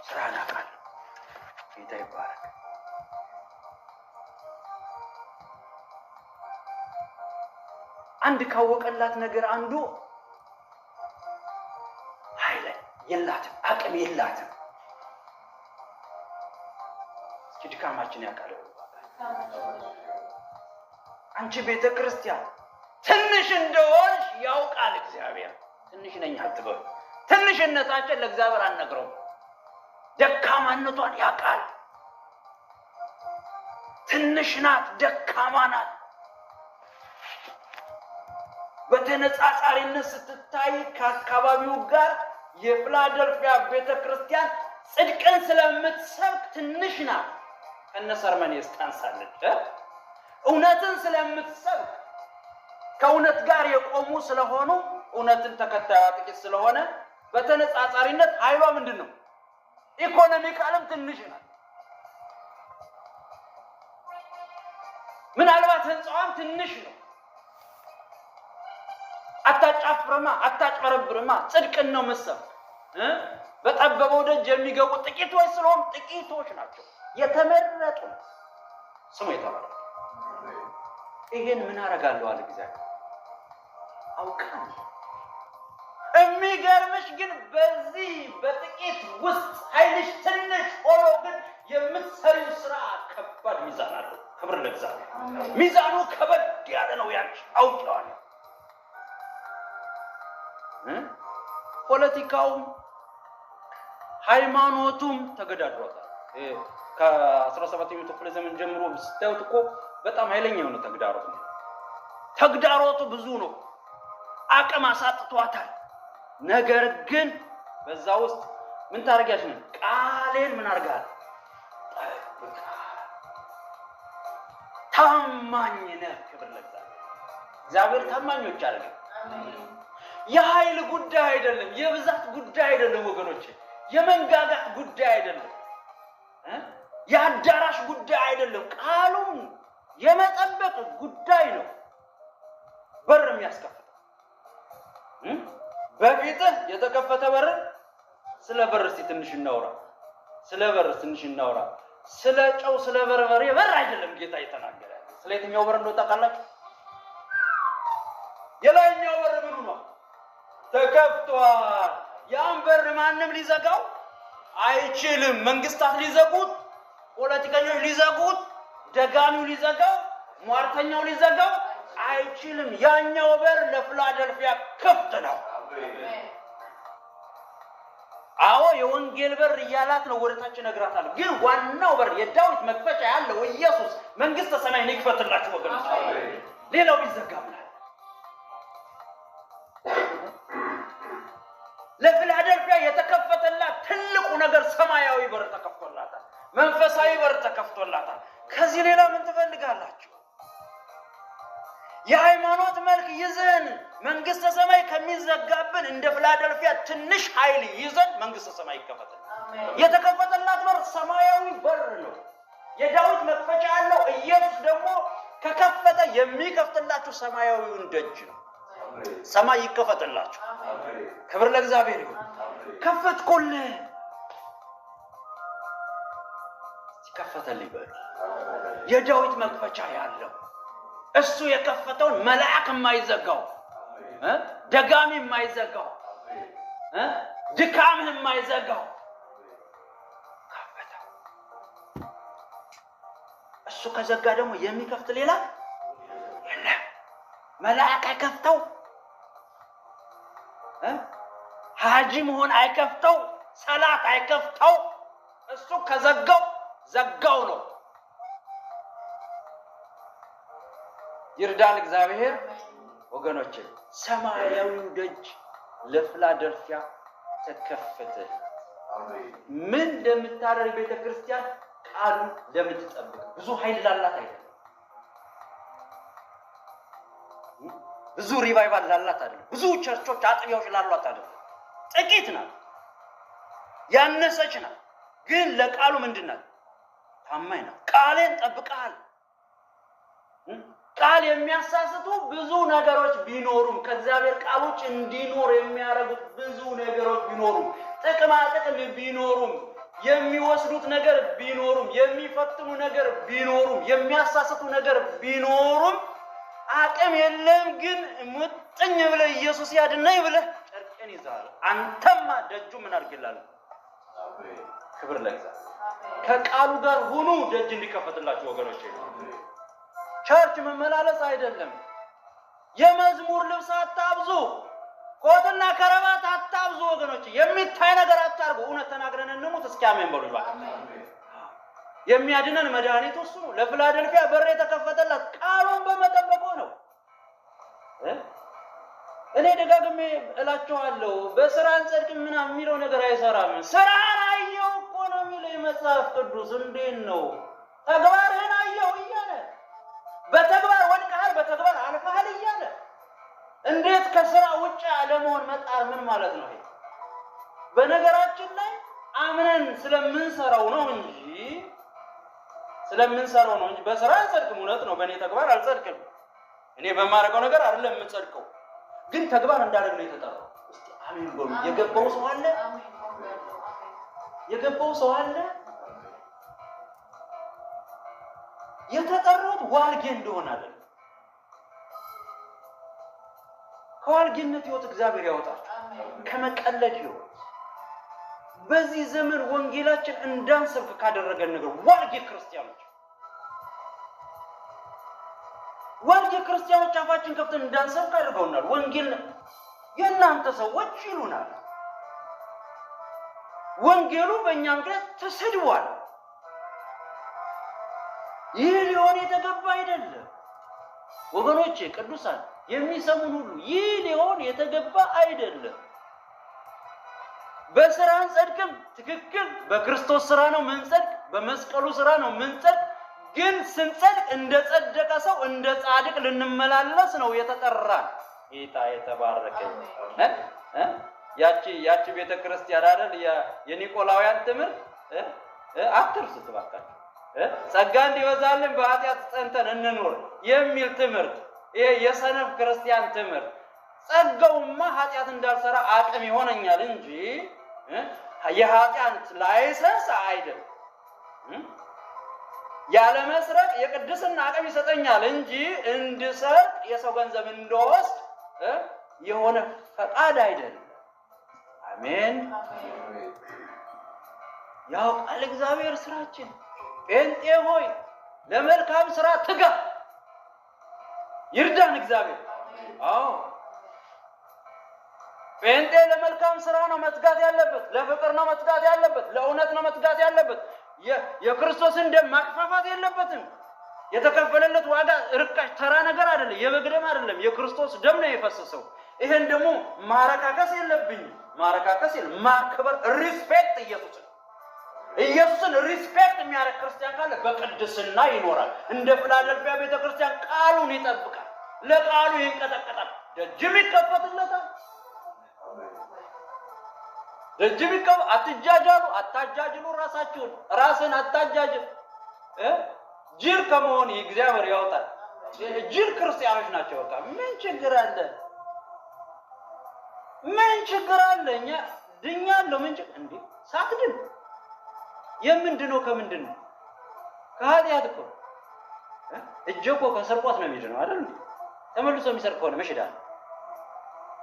ስራን አውቃል። ጌታ ይባረክ። አንድ ካወቀላት ነገር አንዱ ኃይል የላትም፣ አቅም የላትም። ድካማችን ያውቃል። አንቺ ቤተ ክርስቲያን ትንሽ እንደሆንሽ ያውቃል እግዚአብሔር። ትንሽ ነኝ አትበሉ። ትንሽነታችን ለእግዚአብሔር አንነግረውም። ደካማነቷን ያውቃል። ትንሽ ናት፣ ደካማ ናት። በተነጻጻሪነት ስትታይ ከአካባቢው ጋር የፊላደልፊያ ቤተ ክርስቲያን ጽድቅን ስለምትሰብክ ትንሽ ናት። ከነሰርመኔስ ታንሳለች። እውነትን ስለምትሰብክ ከእውነት ጋር የቆሙ ስለሆኑ እውነትን ተከታዩ ጥቂት ስለሆነ በተነጻጻሪነት ኃይሏ ምንድን ነው? ኢኮኖሚካልም ትንሽ ናት። ምናልባት ህንፃዋም ትንሽ ነው። አታጫፍርማ፣ አታጭበረብርማ። ጽድቅን ነው መሰብክ። በጠበበው ደጅ የሚገቡ ጥቂቶች ስለሆኑ ጥቂቶች ናቸው፣ የተመረጡ። ስሙ የተባለ ይሄን ምን አደርጋለሁ አለ እግዚአብሔር። አውቃለሁ። የሚገርምሽ ግን በዚህ በጥቂት ውስጥ ኃይልሽ ትንሽ ሆኖ ግን የምትሰሪው ስራ ከባድ ሚዛን አለው። ክብር ለእግዚአብሔር። ሚዛኑ ከበድ ያለ ነው። ያንቺ አውቀዋለሁ። ፖለቲካውም ሃይማኖቱም ተገዳድሯታል። ከ17ኛው ክፍለ ዘመን ጀምሮ ስታዩት እኮ በጣም ኃይለኛ የሆነ ተግዳሮት ነው። ተግዳሮቱ ብዙ ነው። አቅም አሳጥቷታል። ነገር ግን በዛ ውስጥ ምን ታደርጊያለሽ ነው? ቃሌን ምን አድርጋል? ታማኝ ነህ። ክብር ለእግዚአብሔር። እግዚአብሔር ታማኞች አደረገ። የኃይል ጉዳይ አይደለም፣ የብዛት ጉዳይ አይደለም ወገኖች፣ የመንጋጋት ጉዳይ አይደለም፣ የአዳራሽ ጉዳይ አይደለም። ቃሉን የመጠበቅ ጉዳይ ነው። በር የሚያስከፍተው በፊትህ የተከፈተ በር። ስለ በር እስቲ ትንሽ እናውራ። ስለ በር ትንሽ እናውራ። ስለ ጨው፣ ስለ በርበሬ በር አይደለም ጌታ የተናገረ። ስለ የትኛው በር እንደው ታውቃላችሁ? የላይኛው በር ምኑ ነው? ተከፍቷል። ያን በር ማንም ሊዘጋው አይችልም። መንግስታት ሊዘጉት፣ ፖለቲከኞች ሊዘጉት፣ ደጋሚው ሊዘጋው፣ ሟርተኛው ሊዘጋው አይችልም። ያኛው በር ለፊላደልፊያ ክፍት ነው። አዎ የወንጌል በር እያላት ነው ወደታች ነግራታል። ግን ዋናው በር የዳዊት መክፈቻ ያለው ኢየሱስ መንግስተ ሰማይን ይክፈትላችሁ ወገኖች። ሌላው ይዘጋብናል። ለፊላደልፊያ የተከፈተላት ትልቁ ነገር ሰማያዊ በር ተከፍቶላታል። መንፈሳዊ በር ተከፍቶላታል። ከዚህ ሌላ ምን ትፈልጋላችሁ? የሃይማኖት መልክ ይዘን መንግስተ ሰማይ ከሚዘጋብን እንደ ፊላደልፊያ ትንሽ ኃይል ይዘን መንግስተ ሰማይ ይከፈታል። የተከፈተላት በር ሰማያዊ በር ነው። የዳዊት መክፈቻ ያለው ኢየሱስ ደግሞ ከከፈተ የሚከፍትላችሁ ሰማያዊውን ደጅ ነው። ሰማይ ይከፈትላችሁ። ክብር ለእግዚአብሔር ይሁን። ከፈትኩልህ ከፈተልኝ በሉ። የዳዊት መክፈቻ ያለው እሱ የከፈተውን መልአክ የማይዘጋው ደጋሚ የማይዘጋው ድካም የማይዘጋው ከፈተው። እሱ ከዘጋ ደግሞ የሚከፍት ሌላ የለም። መልአክ አይከፍተው፣ ሀጂ መሆን አይከፍተው፣ ሰላት አይከፍተው። እሱ ከዘጋው ዘጋው ነው። ይርዳን እግዚአብሔር። ወገኖቼ ሰማያዊው ደጅ ለፊላደልፊያ ተከፈተ። ምን እንደምታደርግ ቤተክርስቲያን ቃሉ እንደምትጠብቅ ብዙ ኃይል ላላት አይደለም። ብዙ ሪቫይቫል ላላት አይደለም። ብዙ ቸርቾች አጥቢያዎች ላሏት አይደለም። ጥቂት ናት፣ ያነሰች ናት። ግን ለቃሉ ምንድናት? ታማኝ ናት። ቃሌን ጠብቀሃል። ቃል የሚያሳስቱ ብዙ ነገሮች ቢኖሩም ከእግዚአብሔር ቃል ውጭ እንዲኖር የሚያደርጉት ብዙ ነገሮች ቢኖሩም ጥቅማ ጥቅም ቢኖሩም የሚወስዱት ነገር ቢኖሩም የሚፈትኑ ነገር ቢኖሩም የሚያሳስቱ ነገር ቢኖሩም አቅም የለም። ግን ሙጥኝ ብለህ ኢየሱስ ያድነኝ ብለህ ጨርቅን ይዛል። አንተማ ደጁ ምን አድርግላል? ክብር ለእግዚአብሔር። ከቃሉ ጋር ሁኑ ደጅ እንዲከፈትላችሁ ወገኖቼ። ቸርች መመላለስ አይደለም። የመዝሙር ልብስ አታብዙ፣ ኮትና ከረባት አታብዙ ወገኖቼ። የሚታይ ነገር አታርጉ። እውነት ተናግረን እንሙት። እስኪ አሜን በሉ ይባል። የሚያድነን መድኃኒቱ እሱ ነው። ለፊላደልፊያ በር የተከፈተላት ቃሉን በመጠበቁ ነው። እኔ ደጋግሜ እላችኋለሁ በስራ እንጸድቅ ምናምን የሚለው ነገር አይሰራም። ስራህን አየው እኮ ነው የሚለው መጽሐፍ ቅዱስ። እንዴት ነው ተግባርህን አየው እያለ በተግባር ወድቀሃል፣ በተግባር አልፈሃል እያለ እንዴት ከስራ ውጭ አለመሆን መጣር ምን ማለት ነው? ይሄ በነገራችን ላይ አምነን ስለምንሰራው ነው እንጂ በስራ አንጸድቅም። እውነት ነው። በእኔ ተግባር አልጸድቅም። እኔ በማረቀው ነገር አይደለም የምንጸድቀው፣ ግን ተግባር እንዳደረግ ነው የተጠራው። እስቲ አሜን በሉ። የገባው ሰው አለ? የገባው ሰው አለ? የተጠሩት ዋልጌ እንደሆነ አይደለም። ከዋልጌነት ህይወት እግዚአብሔር ያወጣል። ከመቀለድ ህይወት በዚህ ዘመን ወንጌላችን እንዳንሰብክ ካደረገን ነገር ዋልጌ ክርስቲያኖች አፋችን ከፍተን እንዳንሰብክ አድርገውናል። ወንጌል የእናንተ ሰዎች ይሉናል። ወንጌሉ በእኛ ምክንያት ተሰድቧል። ይህ ሊሆን የተገባ አይደለም ወገኖቼ፣ ቅዱሳን የሚሰሙን ሁሉ ይህ ሊሆን የተገባ አይደለም። በስራ አንጸድቅም፣ ትክክል። በክርስቶስ ስራ ነው ምንጸድቅ፣ በመስቀሉ ስራ ነው ምንጸድቅ። ግን ስንጸድቅ እንደ ጸደቀ ሰው እንደ ጻድቅ ልንመላለስ ነው የተጠራን። ጌታ የተባረከ ያቺ ቤተክርስቲያን አይደል የኒቆላውያን ትምህርት አትርሱት እባካችሁ። ጸጋ እንዲበዛልን በኃጢአት ጸንተን እንኖር የሚል ትምህርት፣ ይሄ የሰነፍ ክርስቲያን ትምህርት። ጸጋውማ ኃጢአት እንዳልሰራ አቅም ይሆነኛል እንጂ የኃጢአት ላይሰንስ አይደለም። ያለ መስረቅ የቅድስና አቅም ይሰጠኛል እንጂ እንድሰርቅ የሰው ገንዘብ እንደወስድ የሆነ ፈቃድ አይደለም። አሜን። ያውቃል እግዚአብሔር ስራችን። ጴንጤ ሆይ ለመልካም ስራ ትጋ። ይርዳን እግዚአብሔር። አዎ ጴንጤ ለመልካም ስራ ነው መትጋት ያለበት፣ ለፍቅር ነው መትጋት ያለበት፣ ለእውነት ነው መትጋት ያለበት። የክርስቶስን ደም ማክፋፋት የለበትም። የተከፈለለት ዋጋ ርካሽ ተራ ነገር አይደለም፣ የበግ ደም አይደለም፣ የክርስቶስ ደም ነው የፈሰሰው። ይሄን ደግሞ ማረካከስ የለብኝም። ማክበር፣ ሪስፔክት ኢየሱስን ሪስፔክት የሚያደርግ ክርስቲያን ካለ በቅድስና ይኖራል። እንደ ፊላደልፊያ ቤተክርስቲያን ቃሉን ይጠብቃል፣ ለቃሉ ይንቀጠቀጣል፣ ደጅም ይከፈትለታል። ደጅም ይከፈት። አትጃጃሉ፣ አታጃጅሉ፣ ራስን አታጃጅል። ጅል ከመሆን እግዚአብሔር ያወጣል። ጅል ክርስቲያኖች ናቸው። በቃ ምን ችግር አለ? እኛ ድኛለሁ። ምን ችግር እንዴ? ሳትድን የምንድነው? ከምንድን ነው? ከኃጢአት እኮ እጅ እኮ ከስርቆት ነው የሚድነው አይደል? ተመልሶ የሚሰርቅ ከሆነ መሽዳ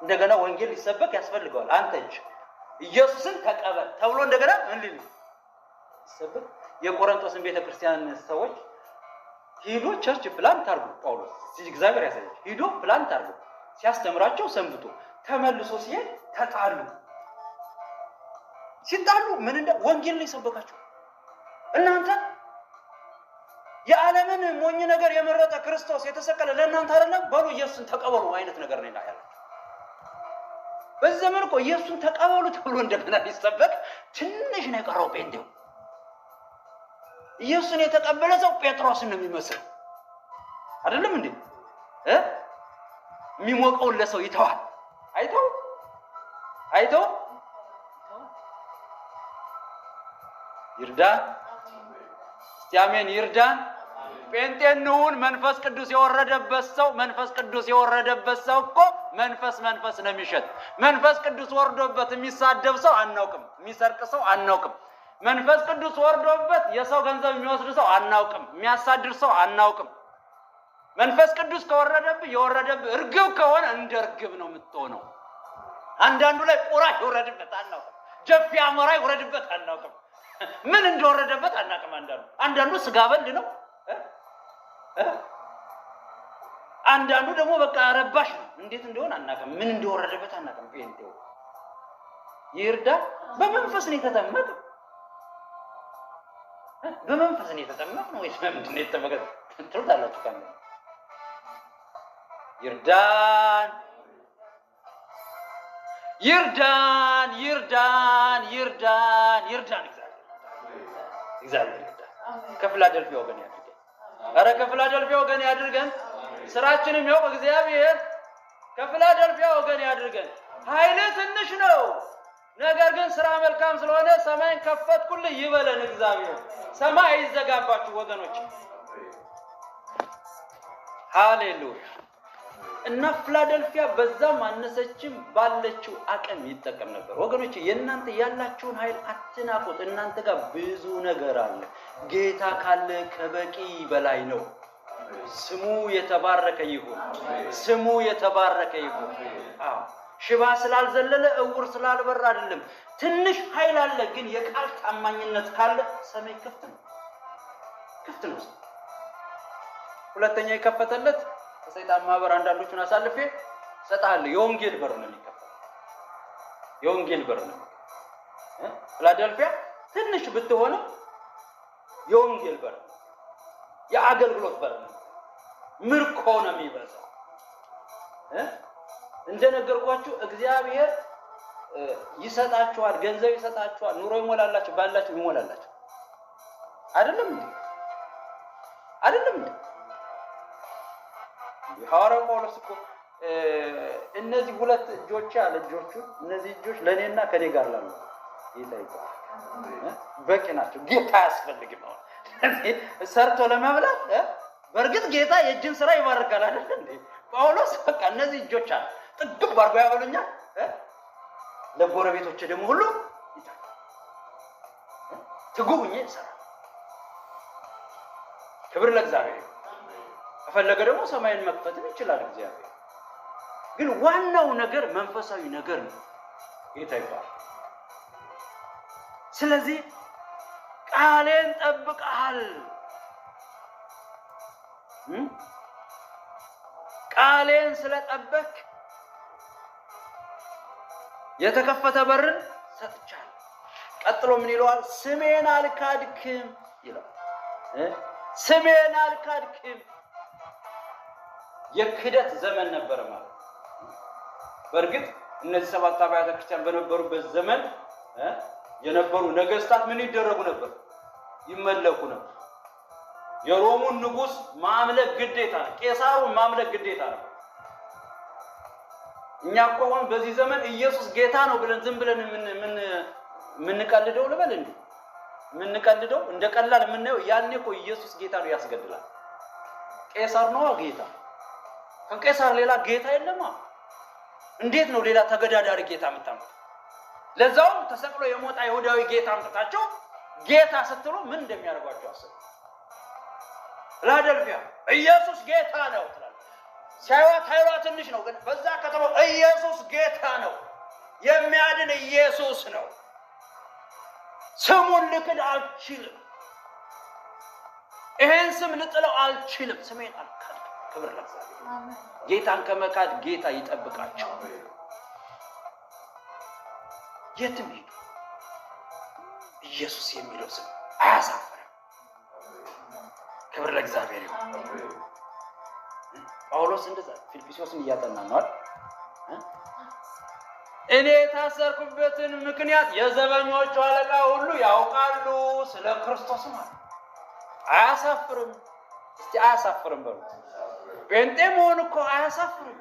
እንደገና ወንጌል ሊሰበክ ያስፈልገዋል። አንተ እጅ ኢየሱስን ተቀበል ተብሎ እንደገና እንልል ይሰበክ። የቆሮንቶስን ቤተክርስቲያን ሰዎች ሂዶ ቸርች ፕላንት አድርጎ ጳውሎስ እግዚአብሔር ያሳያቸው ሂዶ ፕላንት አድርጎ ሲያስተምራቸው ሰንብቶ ተመልሶ ሲሄድ ተጣሉ። ሲጣሉ ምን እንደ ወንጌል ላይ ሰበካቸው። እናንተ የዓለምን ሞኝ ነገር የመረጠ ክርስቶስ የተሰቀለ ለእናንተ አይደለም? በሉ ኢየሱስን ተቀበሉ አይነት ነገር ነው ያላቸው። በዚህ ዘመን እኮ ኢየሱስን ተቀበሉ ተብሎ እንደገና ሊሰበክ ትንሽ ነው የቀረው ጴንጤው። ኢየሱስን የተቀበለ ሰው ጴጥሮስን ነው የሚመስለው አይደለም እንዴ? የሚሞቀውን ለሰው ይተዋል። አይተው ይርዳን። እስቲ አሜን። ይርዳን። ጴንጤንውን መንፈስ ቅዱስ የወረደበት ሰው እኮ መንፈስ ነው የሚሸጥ። መንፈስ ቅዱስ ወርዶበት የሚሳደብ ሰው አናውቅም፣ የሚሰርቅ ሰው አናውቅም። መንፈስ ቅዱስ ወርዶበት የሰው ገንዘብ የሚወስድ ሰው አናውቅም፣ የሚያሳድር ሰው አናውቅም። መንፈስ ቅዱስ የወረደብህ እርግብ ከሆነ እንደ እርግብ ነው የምትሆነው። አንዳንዱ ላይ ቁራ ይወረድበት አናውቅም፣ ጀፍ አሞራ ይወረድበት አናውቅም፣ ምን እንደወረደበት አናውቅም። አንዳንዱ ስጋ በል ነው፣ አንዳንዱ ደግሞ በቃ ረባሽ ነው። እንዴት እንደሆነ አናውቅም፣ ምን እንደወረደበት አናውቅም። ጴንጤው ይርዳ። በመንፈስ ነው የተጠመቀው። በመንፈስ ነው የተጠመቀው ወይስ በምንድን ነው የተጠመቀው? ትሉታላችሁ ካለ ይርዳን። እግዚአብሔር ይርዳን። ከፊላደልፊያ ወገን ያድርገን። ኧረ ከፊላደልፊያ ወገን ያድርገን። ስራችንም ያው እግዚአብሔር ከፊላደልፊያ ወገን ያድርገን። ኃይል ትንሽ ነው፣ ነገር ግን ስራ መልካም ስለሆነ ሰማይን ከፈትኩልህ ይበለን እግዚአብሔር። ሰማይ አይዘጋባችሁ ወገኖች። ሃሌሉያ። እና ፊላደልፊያ በዛም አነሰችም ባለችው አቅም ይጠቀም ነበር። ወገኖች የእናንተ ያላችሁን ኃይል አትናቁት። እናንተ ጋር ብዙ ነገር አለ። ጌታ ካለ ከበቂ በላይ ነው። ስሙ የተባረከ ይሁን። አዎ ሽባ ስላልዘለለ እውር ስላልበራ አይደለም። ትንሽ ኃይል አለ፣ ግን የቃል ታማኝነት ካለ ሰማይ ክፍት ነው። ሁለተኛ የከፈተለት ከሰይጣን ማህበር አንዳንዶቹን አሳልፌ ሰጣለሁ። የወንጌል በር ነው የሚከፈተው። ፊላደልፊያ ትንሽ ብትሆንም የወንጌል በር፣ የአገልግሎት በር ነው። ምርኮ ነው የሚበዛው። እንደነገርኳችሁ እግዚአብሔር ይሰጣችኋል፣ ገንዘብ ይሰጣችኋል፣ ኑሮ ይሞላላችሁ፣ ባላችሁ ይሞላላችሁ። አይደለም እንዴ? ሐዋርያው ጳውሎስ እኮ እነዚህ ሁለት እጆች አለ እጆቹ እነዚህ እጆች ለኔና ከኔ ጋር ላሉ ጌታ ይባርክ በቂ ናቸው። ጌታ ያስፈልግም ነው ሰርቶ ለመብላት። በእርግጥ ጌታ የእጅን ስራ ይባርካል አይደል እንዴ? ጳውሎስ በቃ እነዚህ እጆች አለ ጥግብ አድርጎ ያበሉኛል፣ ለጎረቤቶቼ ደግሞ ሁሉ ይታል ትጉብኝ ሰራ። ክብር ለእግዚአብሔር። ከፈለገ ደግሞ ሰማይን መክፈትም ይችላል እግዚአብሔር። ግን ዋናው ነገር መንፈሳዊ ነገር ነው። ጌታ ይባርክ። ስለዚህ ቃሌን ጠብቀሃል። ቃሌን ስለጠበቅ የተከፈተ በርን ሰጥቻለሁ። ቀጥሎ ምን ይለዋል? ስሜን አልካድክም ይለዋል። ስሜን አልካድክም። የክህደት ዘመን ነበር ማለት። በእርግጥ እነዚህ 7 አብያተ ክርስቲያን በነበሩበት ዘመን የነበሩ ነገስታት ምን ይደረጉ ነበር? ይመለኩ ነበር። የሮሙን ንጉስ ማምለክ ግዴታ ነው። ቄሳሩን ማምለክ ግዴታ ነው። እኛ እኮ አሁን በዚህ ዘመን ኢየሱስ ጌታ ነው ብለን ዝም ብለን ምንቀልደው ልበል እንዴ? ምንቀልደው እንደ ቀላል የምናየው ያኔ እኮ ኢየሱስ ጌታ ነው ያስገድላል። ቄሳር ነው ጌታ። ከቄሳር ሌላ ጌታ የለማ። እንዴት ነው ሌላ ተገዳዳሪ ጌታ የምታመጡ? ለዛውም ተሰቅሎ የሞታ ይሁዳዊ ጌታ አምጥታቸው ጌታ ስትሉ ምን እንደሚያደርጓቸው አስቡ። ላደልፊያ ኢየሱስ ጌታ ነው ትላለች። ሲያዩት ኃይሏ ትንሽ ነው፣ ግን በዛ ከተማ ኢየሱስ ጌታ ነው፣ የሚያድን ኢየሱስ ነው። ስሙን ልክድ አልችልም፣ ይሄን ስም ልጥለው አልችልም። ስሜን አልካድም። ክብር ለእግዚአብሔር። ጌታን ከመካድ ጌታ ይጠብቃቸው። የትም ሄዱ ኢየሱስ የሚለው ስም አያሳፍርም። ክብር ለእግዚአብሔር ይሁን። ጳውሎስ እንደዛ ፊልጵስዩስን እያጠና ነው አይደል? እኔ የታሰርኩበትን ምክንያት የዘበኞቹ አለቃ ሁሉ ያውቃሉ፣ ስለ ክርስቶስ ማለት አያሳፍርም። እስቲ አያሳፍርም በሉ። ጴንጤ መሆን እኮ አያሳፍርም፣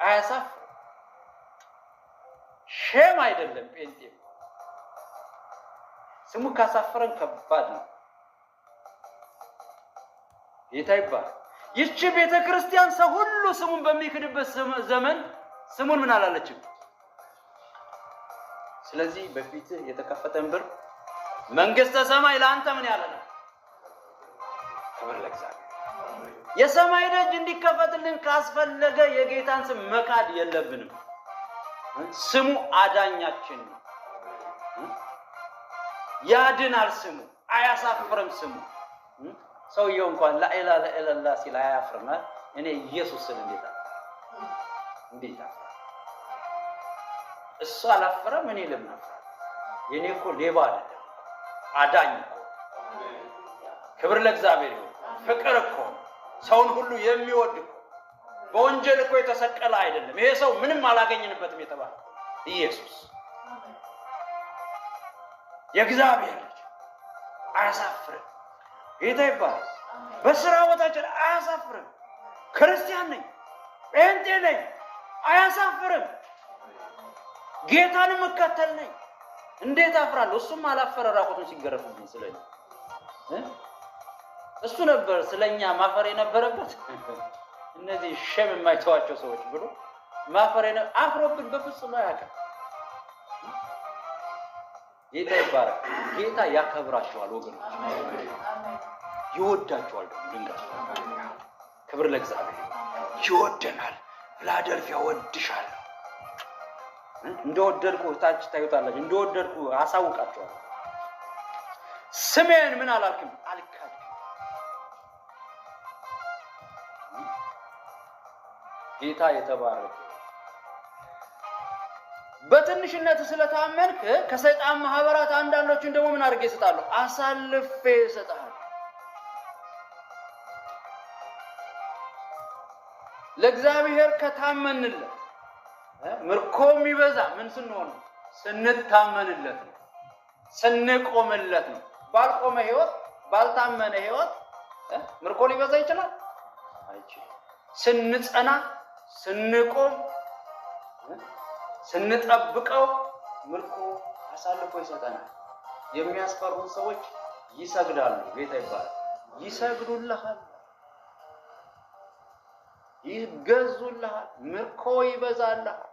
አያሳፍርም። ሼም አይደለም ጴንጤ። ስሙ ካሳፈረን ከባድ ነው። ጌታ ይባረክ። ይህች ቤተ ክርስቲያን ሰው ሁሉ ስሙን በሚክድበት ዘመን ስሙን ምን አላለችም? ስለዚህ በፊት የተከፈተን በር መንግስተ ሰማይ ለአንተ ምን ያለ ነው? ክብር ለእግዚአብሔር። የሰማይ ደጅ እንዲከፈትልን ካስፈለገ የጌታን ስም መካድ የለብንም። ስሙ አዳኛችን ነው። ያድናል። ስሙ አያሳፍርም። ስሙ ሰውየው እንኳን ላኢላሃ ኢለላህ ሲል አያፍርም። እኔ ኢየሱስ ስል እንዴት አፍራለሁ? እሱ አላፈረም፣ እኔ ለምን አፍራለሁ? የኔ እኮ ሌባ አይደለም፣ አዳኝ እኮ። ክብር ለእግዚአብሔር ይሁን። ፍቅር እኮ ሰውን ሁሉ የሚወድ እኮ፣ በወንጀል እኮ የተሰቀለ አይደለም። ይሄ ሰው ምንም አላገኘንበትም የተባለ ኢየሱስ የእግዚአብሔር ልጅ አያሳፍርም። ጌታ ይባላል። በስራ ቦታችን አያሳፍርም። ክርስቲያን ነኝ፣ ጴንጤ ነኝ፣ አያሳፍርም። ጌታን መከተል ነኝ፣ እንዴት አፍራለሁ? እሱም አላፈረ ራቁቱን ሲገረፍብኝ ስለኝ እሱ ነበር ስለኛ ማፈር የነበረበት። እነዚህ ሸም የማይተዋቸው ሰዎች ብሎ ማፈር አፍሮብን በፍጹም አያውቅም። ጌታ ይባረክ። ጌታ ያከብራቸዋል ወገኖች፣ ይወዳቸዋል። ድንጋይ ክብር ለእግዚአብሔር። ይወደናል። ፊላደልፊያ ወድሻለሁ። እንደወደድኩ ታች ታዩታላችሁ። እንደወደድኩ አሳውቃቸዋለሁ። ስሜን ምን አላልክም? አልካድክም። ጌታ የተባረከ። በትንሽነት ስለታመንክ ከሰይጣን ማህበራት አንዳንዶችን ደግሞ ምን አድርጌ እሰጣለሁ? አሳልፌ እሰጣለሁ። ለእግዚአብሔር ከታመንለት ምርኮ የሚበዛ ምን ስንሆን? ስንታመንለት ነው፣ ስንቆምለት ነው። ባልቆመ ህይወት፣ ባልታመነ ህይወት ምርኮ ሊበዛ ይችላል? አይችልም። ስንጸና፣ ስንቆም፣ ስንጠብቀው ምርኮ አሳልፎ ይሰጠናል። የሚያስፈሩን ሰዎች ይሰግዳሉ። ጌታ ይባላል። ይሰግዱልሃል፣ ይገዙልሃል፣ ምርኮ ይበዛልሃል።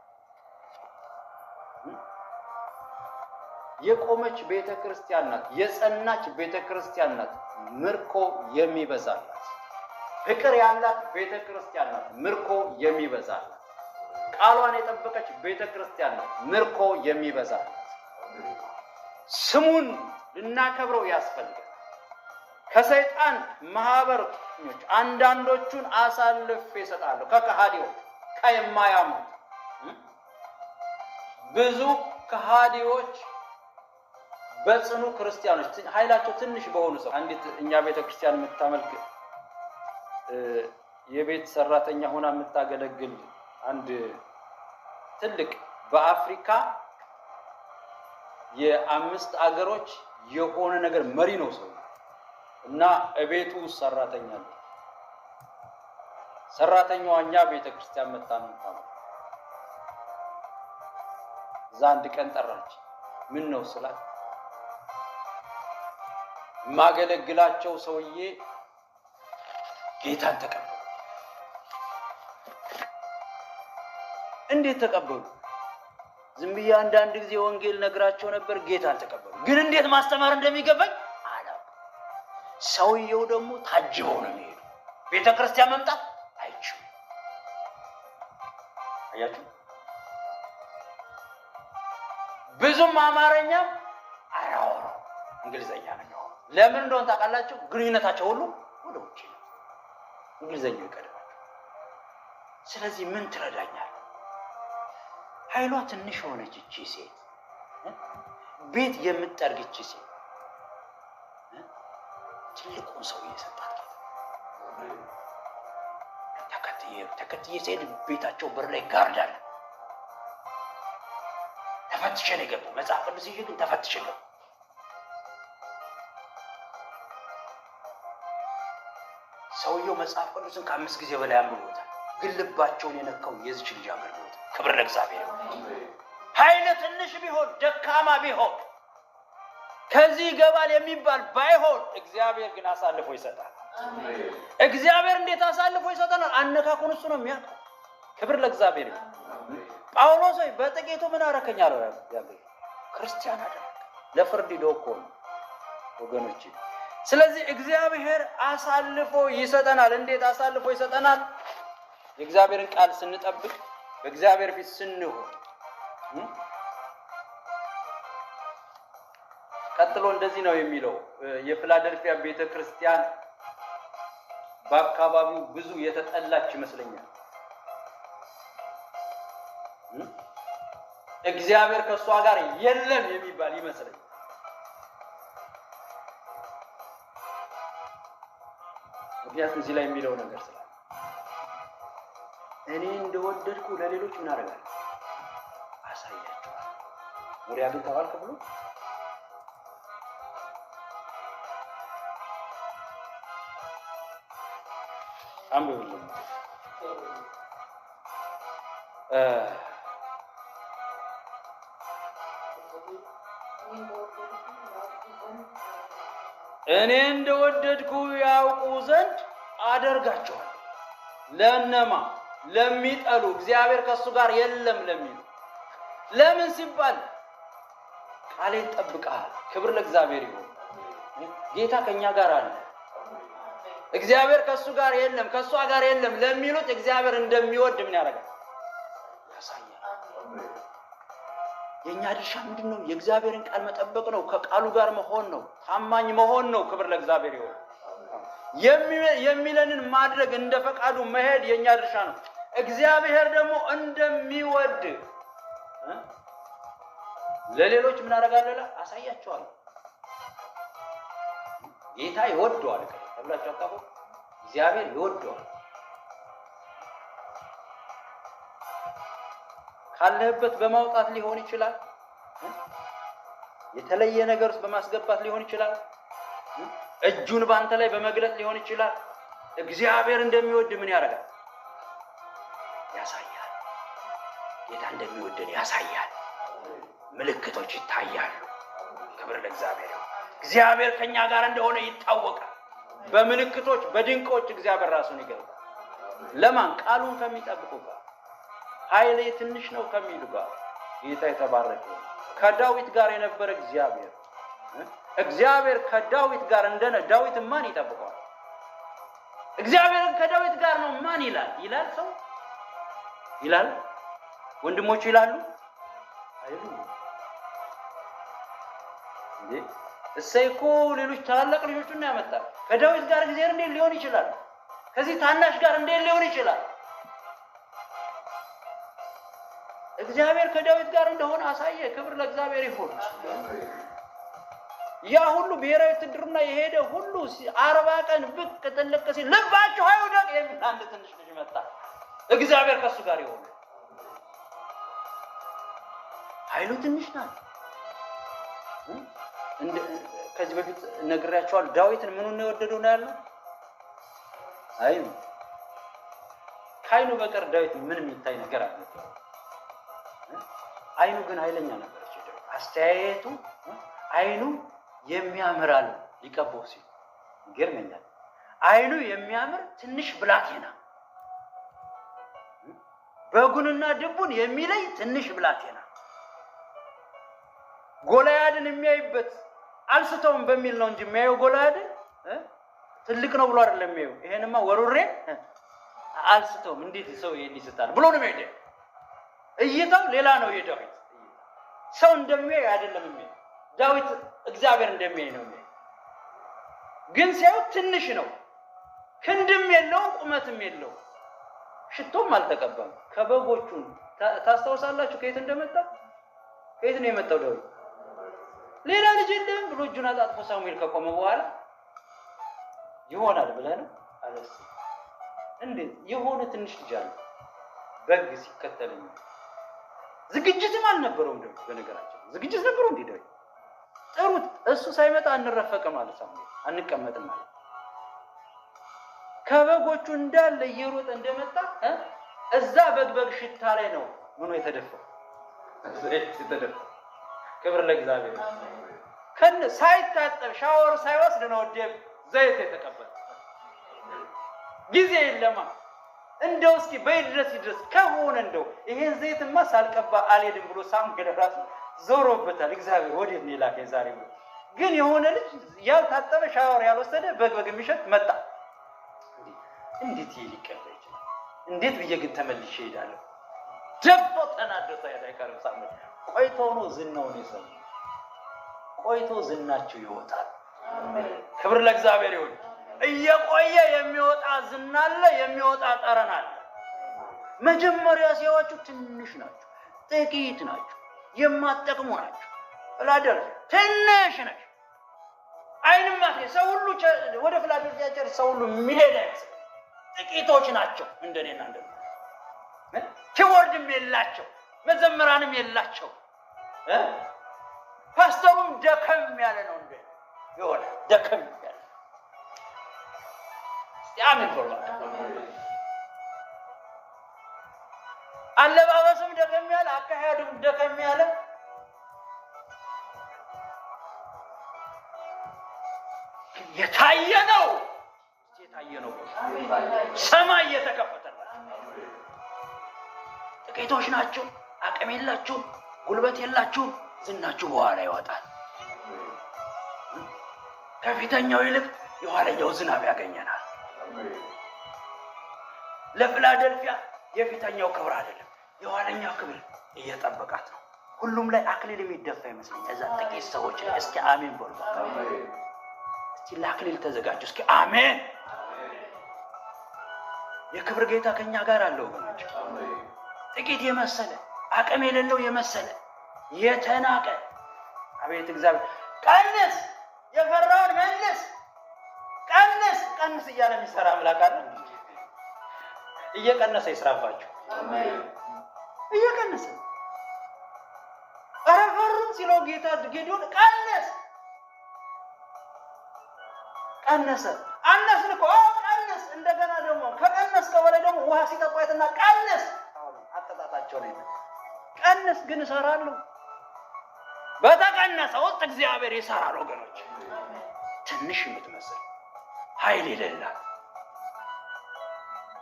የቆመች ቤተክርስቲያን ናት፣ የጸናች ቤተክርስቲያን ናት፣ ምርኮ የሚበዛላት። ፍቅር ያላት ቤተክርስቲያን ናት፣ ምርኮ የሚበዛላት። ቃሏን የጠበቀች ቤተክርስቲያን ናት፣ ምርኮ የሚበዛላት። ስሙን ልናከብረው ያስፈልጋል። ከሰይጣን ማህበር አንዳንዶቹን አሳልፌ እሰጣለሁ ከከሃዲዎች ከየማያምኑት። ብዙ ከሃዲዎች በጽኑ ክርስቲያኖች ኃይላቸው ትንሽ በሆኑ ሰው አንዲት እኛ ቤተክርስቲያን የምታመልክ የቤት ሰራተኛ ሆና የምታገለግል አንድ ትልቅ በአፍሪካ የ5 አገሮች የሆነ ነገር መሪ ነው ሰው እና እቤቱ ሰራተኛ ነው። ሰራተኛዋ እኛ ቤተክርስቲያን መጣ ነው ታማ ዛንድ ቀን ጠራች። ምን ነው ስላት ማገለግላቸው ሰውዬ ጌታን ተቀበሉ። እንዴት ተቀበሉ? ዝም ብዬ አንዳንድ ጊዜ ወንጌል ነግራቸው ነበር። ጌታን ተቀበሉ። ግን እንዴት ማስተማር እንደሚገባኝ አላውቅም። ሰውየው ደግሞ ታጅበው ነው የሚሄዱ። ቤተክርስቲያን መምጣት አይችሉም። አያችሁ፣ ብዙም አማርኛም አያወሩ፣ እንግሊዘኛ ነው። ለምን እንደሆነ ታውቃላችሁ? ግንኙነታቸው ሁሉ ወደ ውጭ ነው። እንግሊዘኛው ይቀድማል። ስለዚህ ምን ትረዳኛለህ? ኃይሏ ትንሽ ሆነች። እቺ ሴት ቤት የምትጠርግ እቺ ሴት ትልቁን ሰው እየሰጣት ተከትዬ ስሄድ ቤታቸው በር ላይ ጋርዳል። ተፈትሼ ነው የገባው። መጽሐፍ ቅዱስ ይዤ ግን ተፈትሼ ገባሁ። ሰውየው መጽሐፍ ቅዱስን ከ5 ጊዜ በላይ አንብቦታል። ግን ልባቸውን የነካው የዚች ልጅ አገልግሎት። ክብር ለእግዚአብሔር ይሁን። ኃይል ትንሽ ቢሆን ደካማ ቢሆን ከዚህ ይገባል የሚባል ባይሆን እግዚአብሔር ግን አሳልፎ ይሰጣል። እግዚአብሔር እንዴት አሳልፎ ይሰጣል? አነካኩን እሱ ነው የሚያውቀው። ክብር ለእግዚአብሔር ይሁን። ጳውሎስ ሆይ በጥቂቱ ምን አረከኝ አለው። ያገኝ ክርስቲያን አደረገ። ለፍርድ ሄዶ እኮ ነው ወገኖቼ። ስለዚህ እግዚአብሔር አሳልፎ ይሰጠናል። እንዴት አሳልፎ ይሰጠናል? የእግዚአብሔርን ቃል ስንጠብቅ፣ በእግዚአብሔር ፊት ስንሆን። ቀጥሎ እንደዚህ ነው የሚለው። የፊላደልፊያ ቤተክርስቲያን በአካባቢው ብዙ የተጠላች ይመስለኛል። እግዚአብሔር ከሷ ጋር የለም የሚባል ይመስለኛል። ምክንያቱም እዚህ ላይ የሚለው ነገር ስላለ እኔ እንደወደድኩ ለሌሎች ምን አደርጋለሁ? አሳያቸዋለሁ። ወዲያ ግን ተባልክ ብሎ አንብብልኝ። እኔ እንደወደድኩ ያውቁ ዘንድ አደርጋቸዋለሁ። ለነማ ለሚጠሉ፣ እግዚአብሔር ከሱ ጋር የለም ለሚሉ። ለምን ሲባል ቃሌን ጠብቀሃል። ክብር ለእግዚአብሔር ይሁን። ጌታ ከኛ ጋር አለ። እግዚአብሔር ከሱ ጋር የለም ከሷ ጋር የለም ለሚሉት እግዚአብሔር እንደሚወድ ምን ያደርጋል? ያሳያል። የኛ ድርሻ ምንድነው? የእግዚአብሔርን ቃል መጠበቅ ነው። ከቃሉ ጋር መሆን ነው። ታማኝ መሆን ነው። ክብር ለእግዚአብሔር ይሁን። የሚለንን ማድረግ፣ እንደ ፈቃዱ መሄድ የኛ ድርሻ ነው። እግዚአብሔር ደግሞ እንደሚወድ ለሌሎች ምን አደርጋለሁ? አሳያቸዋለሁ። ጌታ ይወደዋል። ተብላችሁ አታውቁም? እግዚአብሔር ይወደዋል። ካለህበት በማውጣት ሊሆን ይችላል። የተለየ ነገር ውስጥ በማስገባት ሊሆን ይችላል። እጁን ባንተ ላይ በመግለጥ ሊሆን ይችላል። እግዚአብሔር እንደሚወድ ምን ያደርጋል? ያሳያል። ጌታ እንደሚወደን ያሳያል። ምልክቶች ይታያሉ። ክብር ለእግዚአብሔር። እግዚአብሔር ከኛ ጋር እንደሆነ ይታወቃል። በምልክቶች በድንቆች እግዚአብሔር ራሱን ይገልጣል። ለማን? ቃሉን ከሚጠብቁ ጋር፣ ኃይሌ ትንሽ ነው ከሚሉ ጋር። ጌታ የተባረከ። ከዳዊት ጋር የነበረ እግዚአብሔር ከዳዊት ጋር እንደነ ዳዊት ማን ይጠብቀዋል? እግዚአብሔርን ከዳዊት ጋር ነው። ማን ይላል? ሰው ይላል? ወንድሞቹ ይላሉ? አይሉም እንዴ? እሰይ እኮ ሌሎች ታላላቅ ልጆቹን ነው ያመጣ። ከዳዊት ጋር እግዚአብሔር እንዴት ሊሆን ይችላል? ከዚህ ታናሽ ጋር እንዴት ሊሆን ይችላል? እግዚአብሔር ከዳዊት ጋር እንደሆነ አሳየ። ክብር ለእግዚአብሔር ይሁን። ያ ሁሉ ብሔራዊ ውትድርና የሄደ ሁሉ 40 ቀን ብቅ ጥልቅ ሲል ልባችሁ አይውደቅ የሚል አንድ ትንሽ ልጅ መጣ። እግዚአብሔር ከሱ ጋር ይሆን። ኃይሉ ትንሽ ናት። ከዚህ በፊት ነግሬያቸዋለሁ። ዳዊትን ምኑን የወደደው ነው ያለው? አይኑ። ከአይኑ በቀር ዳዊት ምን የሚታይ ነገር አልነበረም። አይኑ ግን ኃይለኛ ነበረች። አስተያየቱ አይኑ የሚያምራል ሊቀባው ሲል ይገርመኛል። አይኑ የሚያምር ትንሽ ብላቴና፣ በጉንና ድቡን የሚለይ ትንሽ ብላቴና ጎልያድን የሚያይበት አልስተውም በሚል ነው እንጂ የሚያየው ጎልያድን ትልቅ ነው ብሎ አይደለም የሚያየው። ይሄንማ ወሩሬ አልስተውም እንዴት ሰው ይሄን ይስታል ብሎ ነው የሚሄደው። እይታው ሌላ ነው። የዳዊት ሰው እንደሚያይ አይደለም የሚያይ። ዳዊት እግዚአብሔር እንደሚያይ ነው የሚያይ። ግን ሲያው ትንሽ ነው፣ ክንድም የለው ቁመትም የለው፣ ሽቶም አልተቀባም። ከበጎቹን ታስታውሳላችሁ ከየት እንደመጣ? ከየት ነው የመጣው ዳዊት? ሌላ ልጅ የለም ብሎ እጁን አጣጥፎ ሳሙኤል ከቆመ በኋላ ይሆናል ብለህ ነው አለስ። እንዴት የሆነ ትንሽ ልጅ አለ በግ ሲከተለኝ። ዝግጅትም አልነበረውም ዳዊት። በነገራችን ዝግጅት ነበረው እንዴ ዳዊት? ጥሩት። እሱ ሳይመጣ አንረፈቅም ማለት ሳሙኤል፣ አንቀመጥም ማለት። ከበጎቹ እንዳለ እየሮጠ እንደመጣ እዛ በግ ሽታ ላይ ነው ምኑ የተደፋው? የተደፋው። ክብር ለእግዚአብሔር። ከነ ሳይታጠብ ሻወር ሳይወስድ ነው ዘይት የተቀበለ። ጊዜ የለማ። እንደው እስኪ በይድረስ ይድረስ ከሆነ እንደው ይሄን ዘይትማ ሳልቀባ አልሄድም ብሎ ሳሙኤል ራሱ ዞሮበታል። እግዚአብሔር ወዴት ነው የላከኝ ዛሬ ብሎ። ግን የሆነ ልጅ ያልታጠበ ሻወር ያልወሰደ በግ የሚሸጥ መጣ። እንዴት ሊቀባ ይችላል? እንዴት ብዬ ግን ተመልሼ እሄዳለሁ? ደቦ ተናዶ ሳይቀርም ሳሙኤል ቆይቶ ነው ዝናውን የሰማው። ቆይቶ ዝናቸው ይወጣል። ክብር ለእግዚአብሔር ይሁን። እየቆየ የሚወጣ ዝና አለ፣ የሚወጣ ጠረን አለ። መጀመሪያ ሲያዩአችሁ ትንሽ ናቸው፣ ጥቂት ናቸው፣ የማትጠቅሙ ናቸው። ፊላደልፊያ ትንሽ ነች። አይንማ ሰው ሁሉ ወደ ፊላደልፊያ ቸርች ሰው ሁሉ የሚሄድ አይመስል ጥቂቶች ናቸው። እንደኔና እንደኔ ኪቦርድም የላቸው፣ መዘምራንም የላቸው። ፓስተሩም ደከም ያለ ነው። እንደ ይሆነ ደከም ያለ ያምን ቆላ አለባበስም ደከም ያለ፣ አካሄዱም ደከም ያለ። የታየ ነው ሰማይ የተከፈተላቸው ጥቂቶች ናቸው። አቅም የላቸውም፣ ጉልበት የላቸውም። ዝናችሁ በኋላ ይወጣል። ከፊተኛው ይልቅ የኋለኛው ዝናብ ያገኘናል። ለፊላደልፊያ የፊተኛው ክብር አይደለም፣ የኋለኛው ክብር እየጠበቃት ነው። ሁሉም ላይ አክሊል የሚደፋ ይመስለኛል። እዛ ጥቂት ሰዎች ላይ እስኪ አሜን በሉ። እስኪ ለአክሊል ተዘጋጁ። እስኪ አሜን። የክብር ጌታ ከኛ ጋር አለ ወገኖች። ጥቂት የመሰለ አቅም የሌለው የመሰለ የተናቀ አቤት እግዚአብሔር ቀንስ፣ የፈራውን መልስ፣ ቀንስ ቀንስ እያለ የሚሰራ አምላክ አለ። እየቀነሰ ይስራባችሁ። እየቀነሰ አረፈሩን ሲለው ጌታ ጌዲዮን ቀነስ ቀነሰ። አነስን እኮ ቀነስ። እንደገና ደግሞ ከቀነስ ከበላይ ደግሞ ውሃ ሲጠቋይትና ቀነስ። አጠጣጣቸው ላይ ቀነስ ግን እሰራለሁ። በተቀነሰ ውስጥ እግዚአብሔር ይሰራል ወገኖች። ትንሽ የምትመስል ኃይል የሌላት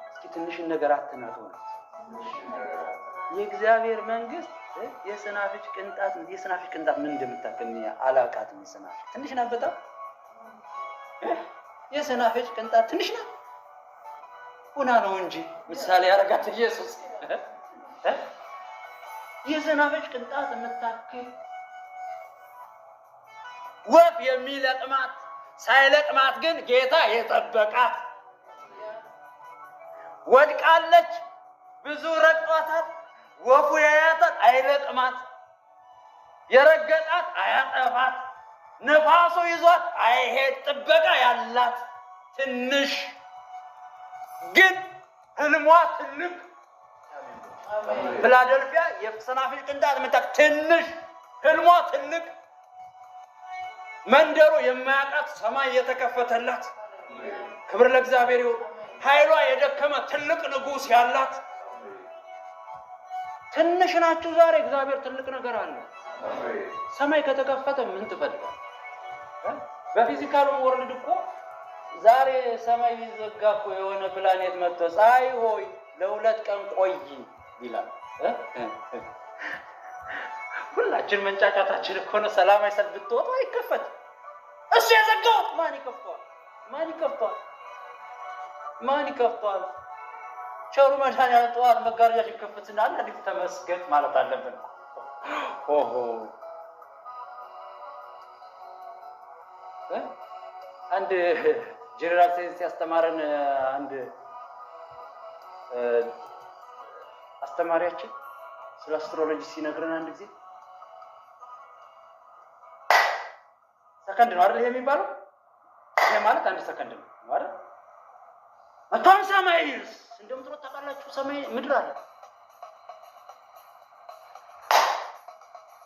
እስኪ ትንሽን ነገር አትናቱ። የእግዚአብሔር መንግስት የሰናፍጭ ቅንጣት ምን እንደምታክል አላውቃትም። የሰናፍጭ ትንሽ ናት በጣም። የሰናፍጭ ቅንጣት ትንሽ ናት ሆና ነው እንጂ ምሳሌ ያደረጋት ኢየሱስ። የሰናፍጭ ቅንጣት የምታክል ወፍ የሚለቅማት ሳይለቅማት ግን ጌታ የጠበቃት ወድቃለች፣ ብዙ ረግጧታል። ወፉ ያያታል አይለቅማት፣ የረገጣት አያጠፋት፣ ነፋሱ ይዟት አይሄድ። ጥበቃ ያላት ትንሽ ግን ህልሟ ትልቅ። ፊላደልፊያ የሰናፍጭ ቅንጣት የምታክ ትንሽ፣ ህልሟ ትልቅ። መንደሩ የማያውቃት ሰማይ የተከፈተላት። ክብር ለእግዚአብሔር ይሁን። ኃይሏ የደከመ ትልቅ ንጉሥ ያላት ትንሽ ናችሁ። ዛሬ እግዚአብሔር ትልቅ ነገር አለ። ሰማይ ከተከፈተ ምን ትፈልጋለህ? በፊዚካሉ ወርልድ እኮ ዛሬ ሰማይ ቢዘጋ እኮ የሆነ ፕላኔት መጥቶ ፀሐይ ሆይ ለ2 ቀን ቆይ ይላል። ሁላችን መንጫጫታችን እኮ ነው። ሰላማዊ ሰልፍ ብትወጣ አይከፈት። እሱ የዘጋው ማን ይከፍቷል? ማን ይከፍቷል? ማን ይከፍቷል? ቸሩ መድኃኒዓለም ጠዋት መጋረጃችን ከፍትና አንድ ተመስገን ማለት አለብን። ኦሆ አንድ ጀነራል ሳይንስ ያስተማረን አንድ አስተማሪያችን ስለ አስትሮሎጂ ሲነግረን አንድ ጊዜ ሰከንድ ነው አይደል? ይሄ የሚባለው ይሄ ማለት 1 ሰከንድ ነው አይደል? 150 ማይልስ እንደምትሮጥ ታውቃላችሁ። ሰማይ ምድር አለ።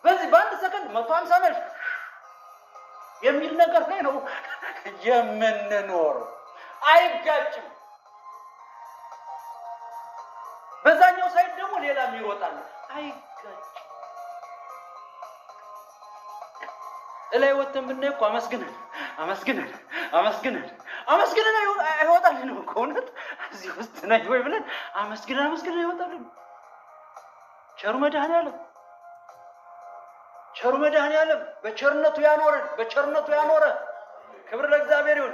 በዚህ በ1 ሰከንድ 150 ማይልስ የሚል ነገር ላይ ነው የምንኖረው። አይጋጭም። በዛኛው ሳይድ ደግሞ ሌላም ይሮጣል። አይጋጭም። እላይ ወጥተን ብናይ እኮ አመስግነን አይወጣልን እኮ እውነት እዚህ ውስጥ ነኝ ወይ ብለን አመስግነን አይወጣልን። ቸሩ መድኃኒዓለም በቸርነቱ ያኖረን። ክብር ለእግዚአብሔር ይሁን።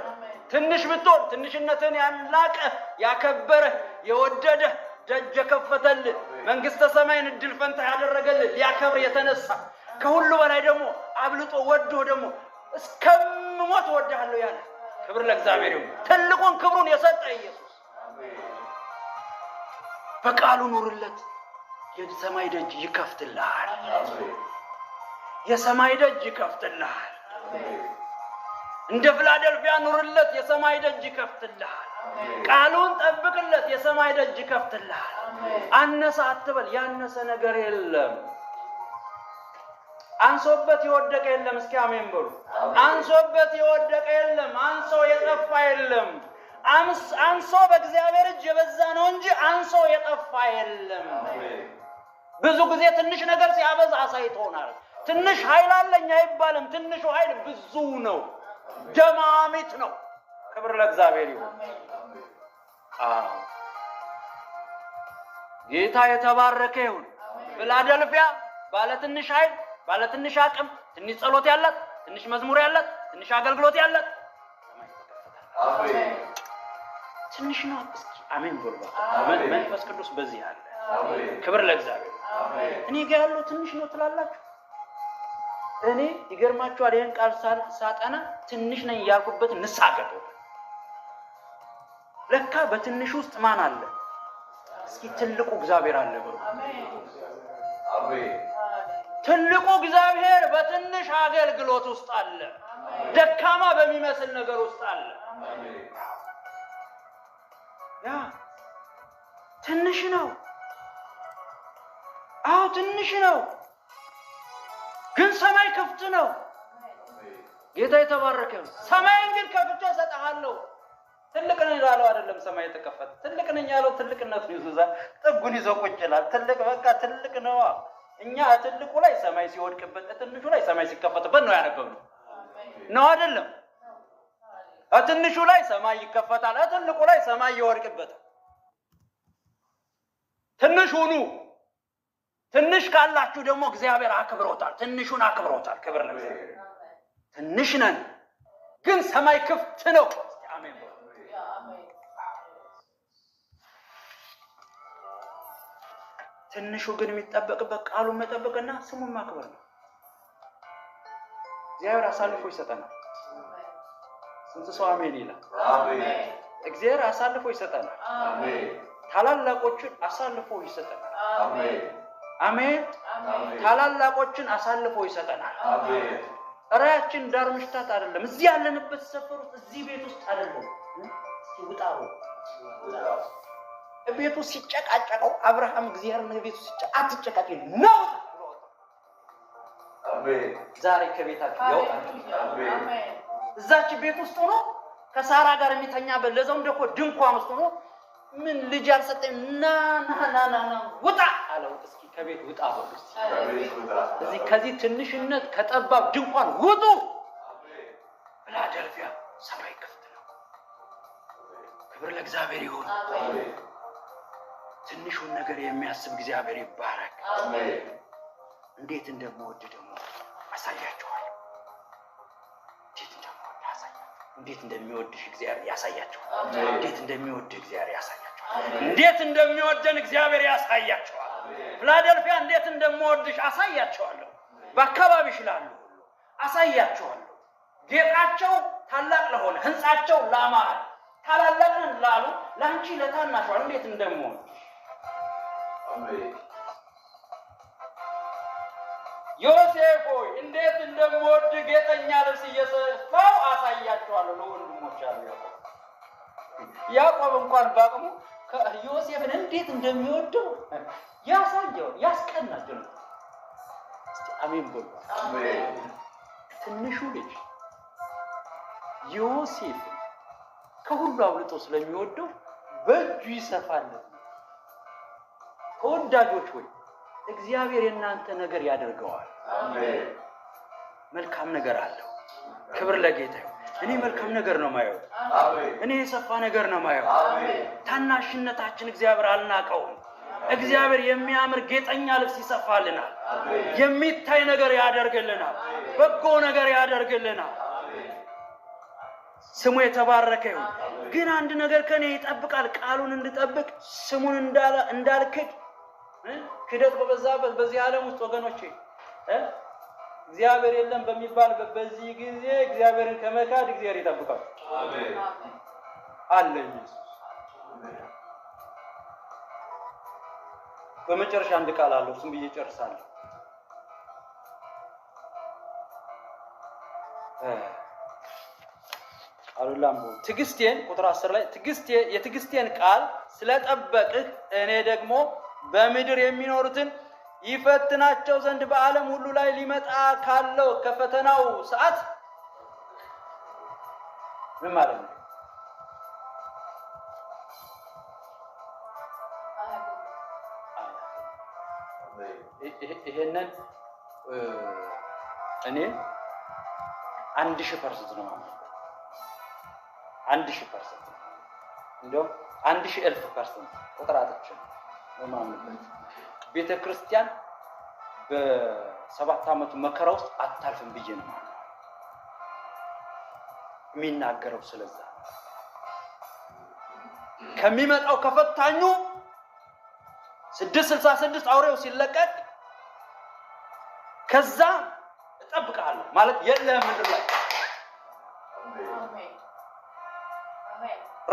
ትንሽ ብትሆን ትንሽነትን ያላቀ ያከበረ የወደደ ደጅ የከፈተልህ መንግስተ ሰማይን እድል ፈንታ ያደረገልህ ሊያከብር የተነሳ ከሁሉ በላይ ደግሞ አብልጦ ወዶ ደግሞ እስከምሞት ወድሃለሁ ያለ ክብር ለእግዚአብሔር ይሁን። ትልቁን ክብሩን የሰጠ ኢየሱስ በቃሉ ኑርለት። የሰማይ ደጅ ይከፍትልሃል። የሰማይ ደጅ ይከፍትልሃል። እንደ ፊላደልፊያ ኑርለት። የሰማይ ደጅ ይከፍትልሃል። ቃሉን ጠብቅለት። የሰማይ ደጅ ይከፍትልሃል። አነሰ አትበል። ያነሰ ነገር የለም። አንሶበት የወደቀ የለም። እስኪ አሜን በሉ። አንሶበት የወደቀ የለም። አንሶ የጠፋ የለም። አንሶ በእግዚአብሔር እጅ የበዛ ነው እንጂ አንሶ የጠፋ የለም። ብዙ ጊዜ ትንሽ ነገር ሲያበዛ አሳይቶናል። ትንሽ ኃይል አለኝ አይባልም። ትንሹ ኃይል ብዙ ነው፣ ደማሚት ነው። ክብር ለእግዚአብሔር ይሁን። ጌታ የተባረከ ይሁን። ፊላደልፊያ ባለ ትንሽ ኃይል፣ ባለ ትንሽ አቅም፣ ትንሽ ጸሎት ያላት፣ ትንሽ መዝሙር ያላት፣ ትንሽ አገልግሎት ያላት አሜን። ትንሽ ነው። እስኪ አሜን በሉ። መንፈስ ቅዱስ በዚህ አለ። ክብር ለእግዚአብሔር። እኔ ጋር ያለው ትንሽ ነው ትላላችሁ። እኔ ይገርማችኋል፣ ይሄን ቃል ሳጠና ትንሽ ነኝ ያልኩበት ንስሐ ገባሁ። ለካ በትንሽ ውስጥ ማን አለ? እስኪ ትልቁ እግዚአብሔር አለ በሉ። አሜን። ትልቁ እግዚአብሔር በትንሽ አገልግሎት ውስጥ አለ። ደካማ በሚመስል ነገር ውስጥ አለ። ያ ትንሽ ነው። አዎ ትንሽ ነው፣ ግን ሰማይ ክፍት ነው። ጌታ የተባረከ ነው። ሰማይን ግን ከፍቼ እሰጥሃለሁ። ትልቅ ነኝ ያለው አይደለም ሰማይ የተከፈተ። ትልቅ ነኝ ያለው ትልቅነቱን ይዞ ጥጉን ይዞ ቁጭ ይላል። ትልቅ በቃ ትልቅ ነው። እኛ ትልቁ ላይ ሰማይ ሲወድቅበት፣ ትንሹ ላይ ሰማይ ሲከፈትበት ነው ያነበብነው። ነው አይደለም? ትንሹ ላይ ሰማይ ይከፈታል፣ ትልቁ ላይ ሰማይ ይወድቅበታል። ትንሽ ሁኑ። ትንሽ ካላችሁ ደግሞ እግዚአብሔር አክብሮታል። ትንሹን አክብሮታል። ክብር ለእግዚአብሔር። ትንሽ ነን ግን ሰማይ ክፍት ነው። አሜን። ትንሹ ግን የሚጠበቅበት ቃሉን መጠበቅና ስሙን ማክበር ነው። እግዚአብሔር አሳልፎ ይሰጠናል። ስንት ሰው አሜን ይላል? አሜን። እግዚአብሔር አሳልፎ ይሰጠናል። አሜን። ታላላቆችን አሳልፎ ይሰጠናል። አሜን አሜን። ታላላቆችን አሳልፎ ይሰጠናል። አሜን። ራያችን ዳር ምሽታት አይደለም። እዚህ ያለንበት ሰፈር ውስጥ እዚህ ቤት ውስጥ አይደለም። ውጣው ቤቱ ሲጨቃጨቀው አብርሃም እግዚአብሔር ቤቱ አትጨቃጨቂ ነው። አሜን። ዛሬ ከቤታችሁ ያውጣል። አሜን። እዛች ቤት ውስጥ ሆኖ ከሳራ ጋር የሚተኛበት ለዛውም ደግሞ ድንኳን ውስጥ ሆኖ ምን ልጅ አልሰጠኝ ና ውጣ አለው። እስኪ ከቤት ውጣ በሉ። እዚህ ከዚህ ትንሽነት ከጠባብ ድንኳን ውጡ። ፊላደልፊያ ሰማይ ክፍት ነው። ክብር ለእግዚአብሔር ይሁን። ትንሹን ነገር የሚያስብ እግዚአብሔር ይባረክ። እንዴት እንደምወድ ደግሞ አሳያችኋለሁ። እንዴት እንደሚወድሽ እግዚአብሔር ያሳያችኋል። እንዴት እንደሚወድ እግዚአብሔር ያሳያችኋል። እንዴት እንደሚወደን እግዚአብሔር ያሳያችኋል። ፊላደልፊያ እንዴት እንደምወድሽ አሳያችኋለሁ። በአካባቢሽ ላሉ ሁሉ አሳያችኋለሁ። ጌጣቸው ታላቅ ለሆነ ሕንጻቸው ላማረ ታላላቅን ላሉ ለአንቺ ለታናሿ እንዴት እንደምወድሽ ዮሴፍ ሆይ እንዴት እንደምወድ ጌጠኛ ልብስ እየሰፋው አሳያችኋለሁ። ለወንድሞች አሉ ያዕቆብ እንኳን በአቅሙ ዮሴፍን እንዴት እንደሚወደው ያሳየው ያስቀናቸው። እስቲ አሜን በሉ። ትንሹ ልጅ ዮሴፍ ከሁሉ አብልጦ ስለሚወደው በእጁ ይሰፋለት። ተወዳጆች ሆይ እግዚአብሔር የእናንተ ነገር ያደርገዋል። አሜን። መልካም ነገር አለው። ክብር ለጌታ ይሁን። እኔ መልካም ነገር ነው ማየው። አሜን። እኔ የሰፋ ነገር ነው ማየው። አሜን። ታናሽነታችን እግዚአብሔር አልናቀውም። እግዚአብሔር የሚያምር ጌጠኛ ልብስ ይሰፋልናል። የሚታይ ነገር ያደርግልናል። በጎ ነገር ያደርግልናል። ስሙ የተባረከ ይሁን። ግን አንድ ነገር ከኔ ይጠብቃል። ቃሉን እንድጠብቅ ስሙን እንዳልክድ ክደት በበዛበት በዚህ ዓለም ውስጥ ወገኖቼ እግዚአብሔር የለም በሚባል በዚህ ጊዜ እግዚአብሔርን ከመካድ እግዚአብሔር ይጠብቃል። አሜን። አለ ኢየሱስ። በመጨረሻ አንድ ቃል አለው። እሱም ብዬ ጨርሳለሁ። አሉላም ትዕግስቴን ቁጥር 10 ላይ የትዕግስቴን ቃል ስለጠበቅህ እኔ ደግሞ በምድር የሚኖሩትን ይፈትናቸው ዘንድ በዓለም ሁሉ ላይ ሊመጣ ካለው ከፈተናው ሰዓት ምን ማለት ነው? ይሄንን እኔ 1000% ነው ማለት 1000% እንደው 1000% ቁጥር አጥቼ ነው ማለት ቤተ ክርስቲያን በ7 ዓመቱ መከራ ውስጥ አታልፍም ብዬ ነው ማለት የሚናገረው። ስለዛ ከሚመጣው ከፈታኙ 666 አውሬው ሲለቀቅ ከዛ እጠብቅሃለሁ ማለት የለም ምድር ላይ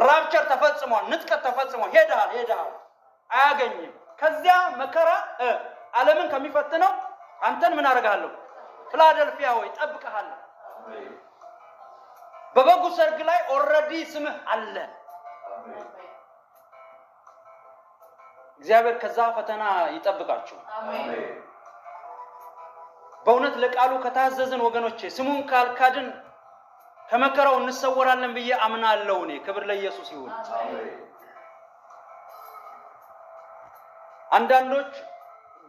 ራፕቸር ተፈጽሟል፣ ንጥቀት ተፈጽሟል። ሄደሃል አያገኝም። ከዚያ መከራ ዓለምን ከሚፈትነው አንተን ምን አደርጋለሁ? ፊላደልፊያ ሆይ እጠብቅሃለሁ። በበጉ ሰርግ ላይ ኦልሬዲ ስምህ አለ። እግዚአብሔር ከዛ ፈተና ይጠብቃችሁ። በእውነት ለቃሉ ከታዘዝን ወገኖቼ ስሙን ካልካድን ከመከራው እንሰወራለን ብዬ አምናለሁ። እኔ ክብር ለኢየሱስ ይሁን። አንዳንዶች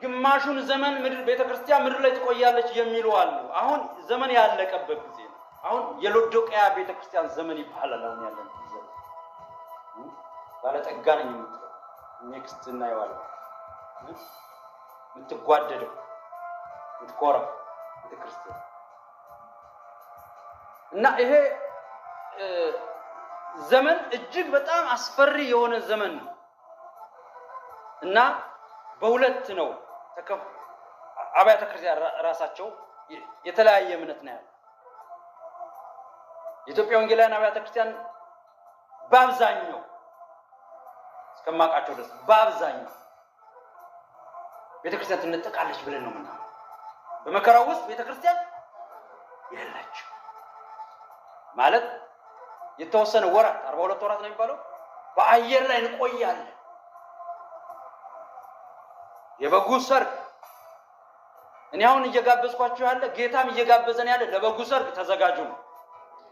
ግማሹን ዘመን ቤተክርስቲያን ምድር ላይ ትቆያለች የሚሉ አሉ። አሁን ዘመን ያለቀበት ጊዜ ነው። አሁን የሎዶቅያ ቤተክርስቲያን ዘመን ይባላል። አሁን ያለን ጊዜ ባለጠጋ ነኝ የምትለው ኔክስት እናየዋለን። የምትጓደደው የምትኮራው ቤተክርስቲያን እና ይሄ ዘመን እጅግ በጣም አስፈሪ የሆነ ዘመን ነው እና በሁለት ነው አብያተ ክርስቲያን ራሳቸው የተለያየ እምነት ነው ያለው። የኢትዮጵያ ወንጌላውያን አብያተ ክርስቲያን በአብዛኛው ከማውቃቸው ድረስ በአብዛኛው ቤተክርስቲያን ትነጠቃለች ብለን ነው ምናምን። በመከራው ውስጥ ቤተክርስቲያን የለች ማለት የተወሰነ ወራት 42 ወራት ነው የሚባለው በአየር ላይ እንቆያለን። የበጉ ሰርግ እኔ አሁን እየጋበዝኳችሁ ያለ ጌታም እየጋበዘን ያለ ለበጉ ሰርግ ተዘጋጁ ነው።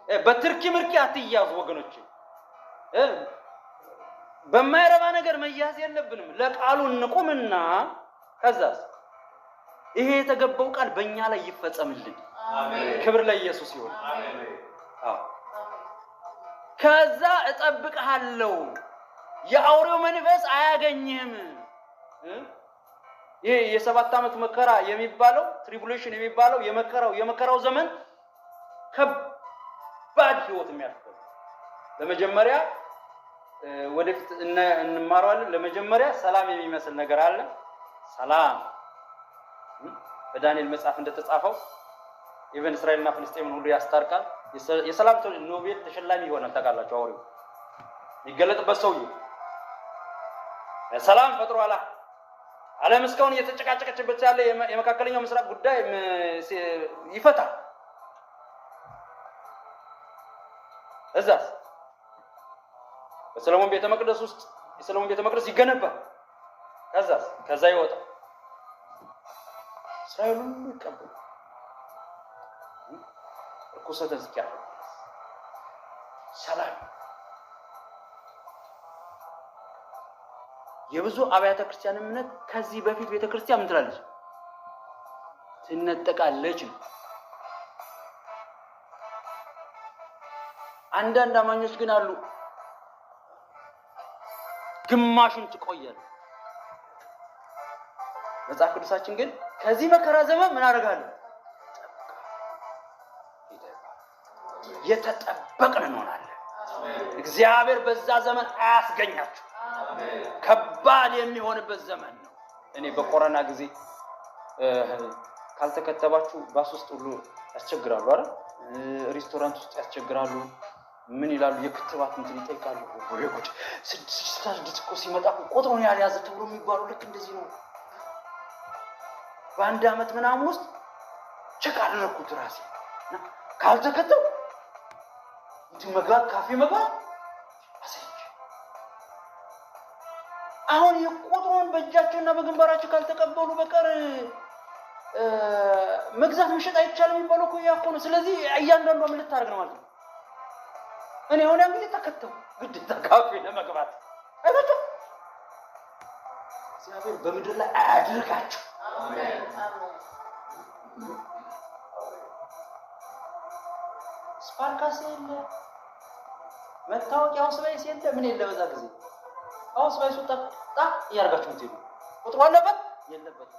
በትርኪ ምርኪ አትያዙ ወገኖች። በማይረባ ነገር መያዝ የለብንም። ለቃሉ እንቁምና ከዛስ ይሄ የተገባው ቃል በእኛ ላይ ይፈጸምልን። አሜን። ክብር ለኢየሱስ ይሁን። አሜን። ከዛ እጠብቅሃለሁ፣ የአውሬው መንፈስ አያገኝህም። ይሄ የ7 ዓመት መከራ የሚባለው ትሪቡሌሽን የሚባለው የመከራው ዘመን ከባድ ህይወት የሚያልፈው ለመጀመሪያ ወደፊት እንማራለን። ለመጀመሪያ ሰላም የሚመስል ነገር አለ። ሰላም በዳንኤል መጽሐፍ እንደተጻፈው ኢቨን እስራኤልና ፍልስጤምን ሁሉ ያስታርቃል። የሰላም ኖቤል ተሸላሚ ይሆናል። ታውቃላችሁ አውሬው የሚገለጥበት ሰውዬ ሰላም ፈጥሯል። ዓለም እስካሁን እየተጨቃጨቀችበት ያለ የመካከለኛው ምስራቅ ጉዳይ ይፈታል። እዛስ በሰሎሞን ቤተ መቅደስ ውስጥ የሰሎሞን ቤተ መቅደስ ይገነባል። ከዛ ይወጣል። እስራኤል ሁሉ ይቀበላል። ርኩሰትን እስኪያደርግ ሰላም። የብዙ አብያተ ክርስቲያን እምነት ከዚህ በፊት ቤተ ክርስቲያን ምን ትላለች? ትነጠቃለች ነው። አንዳንድ አማኞች ግን አሉ ግማሹን ትቆያለች። መጽሐፍ ቅዱሳችን ግን ከዚህ መከራ ዘመን ምን አደርጋለሁ? የተጠበቅን እንሆናለን። እግዚአብሔር በዛ ዘመን አያስገኛችሁ። ከባድ የሚሆንበት ዘመን ነው። እኔ በኮሮና ጊዜ ካልተከተባችሁ ባስ ውስጥ ሁሉ ያስቸግራሉ አይደል? ሬስቶራንት ውስጥ ያስቸግራሉ። ምን ይላሉ? የክትባት እንትን ይጠይቃሉ። ወይ ጉድ! 6 እኮ ሲመጣ ቁጥሩን ያልያዘ ተብሎ የሚባለው ልክ እንደዚህ ነው። በአንድ ዓመት ምናምን ውስጥ ቸክ አደረኩት ራሴ እና ካልተከተው እንትን መግባት ካፌ መግባት አሰኝ። አሁን የቁጥሩን በእጃቸውና በግንባራቸው ካልተቀበሉ በቀር መግዛት መሸጥ አይቻልም የሚባለው እኮ ያ እኮ ነው። ስለዚህ እያንዳንዷ ምን ልታደርግ ነው ማለት ነው? እኔ አሁን ያን ጊዜ ተከተው ግዴታ ካፌ ለመግባት አይታችሁ እግዚአብሔር በምድር ላይ አያድርጋችሁ። አሜን። ስፓርካስ የለ መታወቂያ አውስባይስ የለ ምን የለ። በዛ ጊዜ አውስባይሱ ጠጣ እያደረጋችሁ ምትሄዱ ቁጥሩ አለበት የለበትም።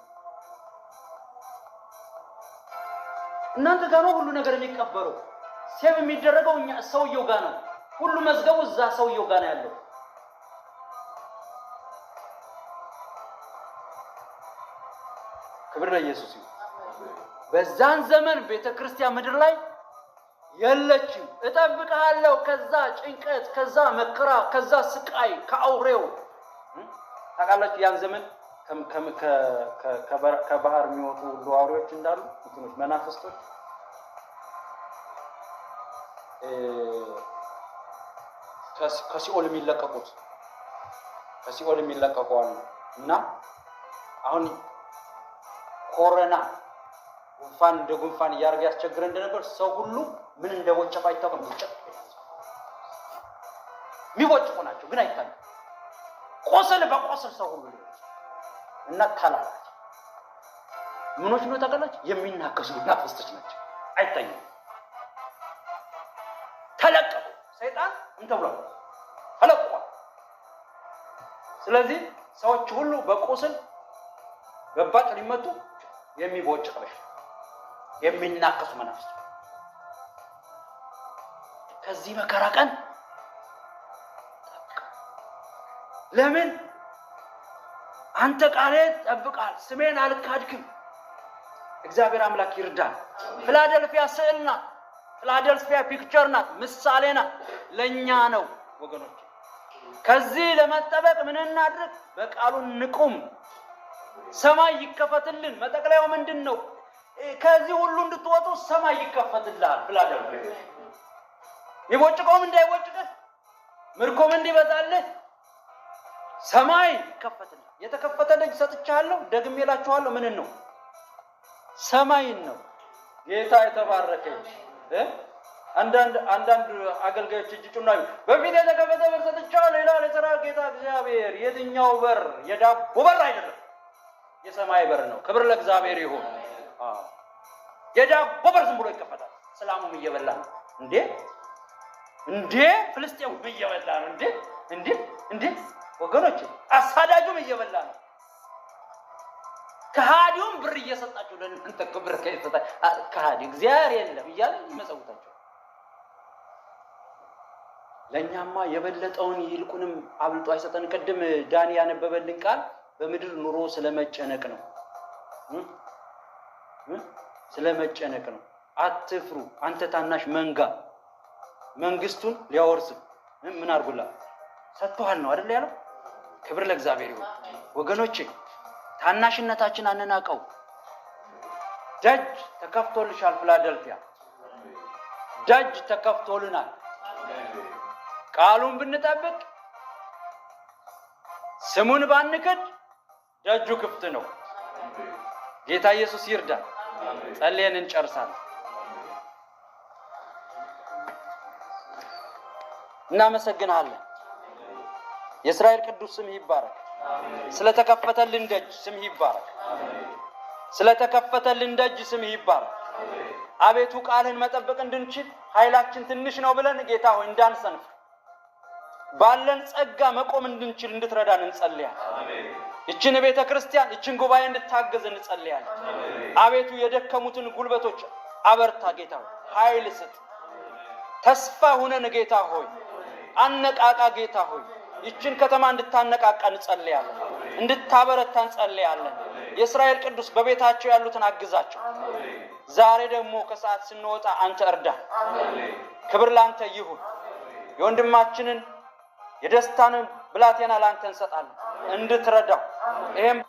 እናንተ ጋር ነው ሁሉ ነገር የሚቀበረው። ሴቭ የሚደረገው እኛ ሰውየው ጋር ነው። ሁሉ መዝገቡ እዛ ሰውየው ጋር ነው ያለው። ክብር ለኢየሱስ ይሁን። በዛን ዘመን ቤተክርስቲያን ምድር ላይ የለችም። እጠብቅሃለሁ ከዛ ጭንቀት፣ ከዛ መከራ፣ ከዛ ስቃይ፣ ከአውሬው ታውቃላችሁ። ያን ዘመን ከባህር የሚወጡ ሁሉ አውሬዎች እንዳሉ እንትኖች መናፍስቶች ከሲኦል የሚለቀቁ አሉ። እና አሁን ኮሮና ጉንፋን እንደ ጉንፋን እያደረገ ያስቸግረ እንደነበር ሰው ሁሉ ምን እንደቦጨቀ አይታወቅም። የሚቦጭቁ ናቸው ግን አይታወቅም። ቆሰል በቆሰል ሰው ሁሉ እና ታላላች ምኖች ነው ታውቃላችሁ? የሚናከሱ መናፍስቶች ናቸው። አይታዩም። ተለቀቁ። ሰይጣን እንተብሏል ተለቋል። ስለዚህ ሰዎች ሁሉ በቆስል በባጭ ሊመቱ የሚቦጭቅ በሽታ የሚናከሱ መናፍስቶች ከዚህ መከራ ቀን ለምን አንተ ቃሌን ጠብቃል፣ ስሜን አልካድክም። እግዚአብሔር አምላክ ይርዳል። ፊላደልፊያ ስዕል ናት። ፊላደልፊያ ፒክቸር ናት፣ ምሳሌ ናት። ለእኛ ነው ወገኖች። ከዚህ ለመጠበቅ ምን እናድርግ? በቃሉ ንቁም። ሰማይ ይከፈትልን። መጠቅለያው ምንድነው? ከዚህ ሁሉ እንድትወጡ ሰማይ ይከፈትልሃል ብላ ደግሞ ይቦጭቆም እንዳይቦጭቅህ ምርኮም እንዲበዛልህ ሰማይ ይከፈትልሃል። የተከፈተ ደጅ ሰጥቻለሁ። ደግሜ እላችኋለሁ ምን ነው? ሰማይን ነው። ጌታ የተባረከ አንዳንድ አገልጋዮች እጅ ጭና በፊት የተከፈተ በር ሰጥቻለሁ ይላል የሠራዊት ጌታ እግዚአብሔር። የትኛው በር? የዳቦ በር አይደለም፣ የሰማይ በር ነው። ክብር ለእግዚአብሔር ይሁን። የዳቦ በር ዝም ብሎ ይከፈታል። እስላሙም እየበላ ነው እንዴ ፍልስጤሙም እየበላ ነው እንዴ ወገኖች፣ አሳዳጁም እየበላ ነው። ከሃዲውም ብር እየሰጣችሁ ለእናንተ ክብር ከይሰጣ ከሃዲ እግዚአብሔር የለም እያለ ይመጸውታችሁ። ለኛማ የበለጠውን ይልቁንም አብልጦ አይሰጠን። ቅድም ዳኒ ያነበበልን ቃል በምድር ኑሮ ስለመጨነቅ ነው። ስለመጨነቅ ነው። አትፍሩ አንተ ታናሽ መንጋ፣ መንግስቱን ሊያወርስ ምን አርጉላ ሰጥቷል ነው አይደል ያለው። ክብር ለእግዚአብሔር ይሁን ወገኖቼ። ታናሽነታችን አንናቀው። ደጅ ተከፍቶልሻል ፊላደልፊያ፣ ደጅ ተከፍቶልናል። ቃሉን ብንጠብቅ ስሙን ባንክድ ደጁ ክፍት ነው። ጌታ ኢየሱስ ይርዳል። ጸልየን እንጨርሳለን። እናመሰግናለን። የእስራኤል ቅዱስ ስም ይባረክ። ስለተከፈተልን ደጅ ስም ይባረክ። ስለተከፈተልን ደጅ ስም ይባረክ። አቤቱ ቃልህን መጠበቅ እንድንችል ኃይላችን ትንሽ ነው ብለን ጌታ ሆይ እንዳንሰንፍ ባለን ጸጋ መቆም እንድንችል እንድትረዳን እንጸልያለን። ይችን ቤተ ክርስቲያን ይችን ጉባኤ እንድታገዝ እንጸልያለን። አቤቱ የደከሙትን ጉልበቶች አበርታ ጌታ ሆይ፣ ኃይል ስጥ። ተስፋ ሁነን ጌታ ሆይ አነቃቃ ጌታ ሆይ ይችን ከተማ እንድታነቃቃ እንጸልያለን፣ እንድታበረታ እንጸልያለን። የእስራኤል ቅዱስ በቤታቸው ያሉትን አግዛቸው። ዛሬ ደግሞ ከሰዓት ስንወጣ አንተ እርዳ። ክብር ላንተ ይሁን። የወንድማችንን የደስታን ብላቴና ላንተ እንሰጣለን እንድትረዳው ይሄም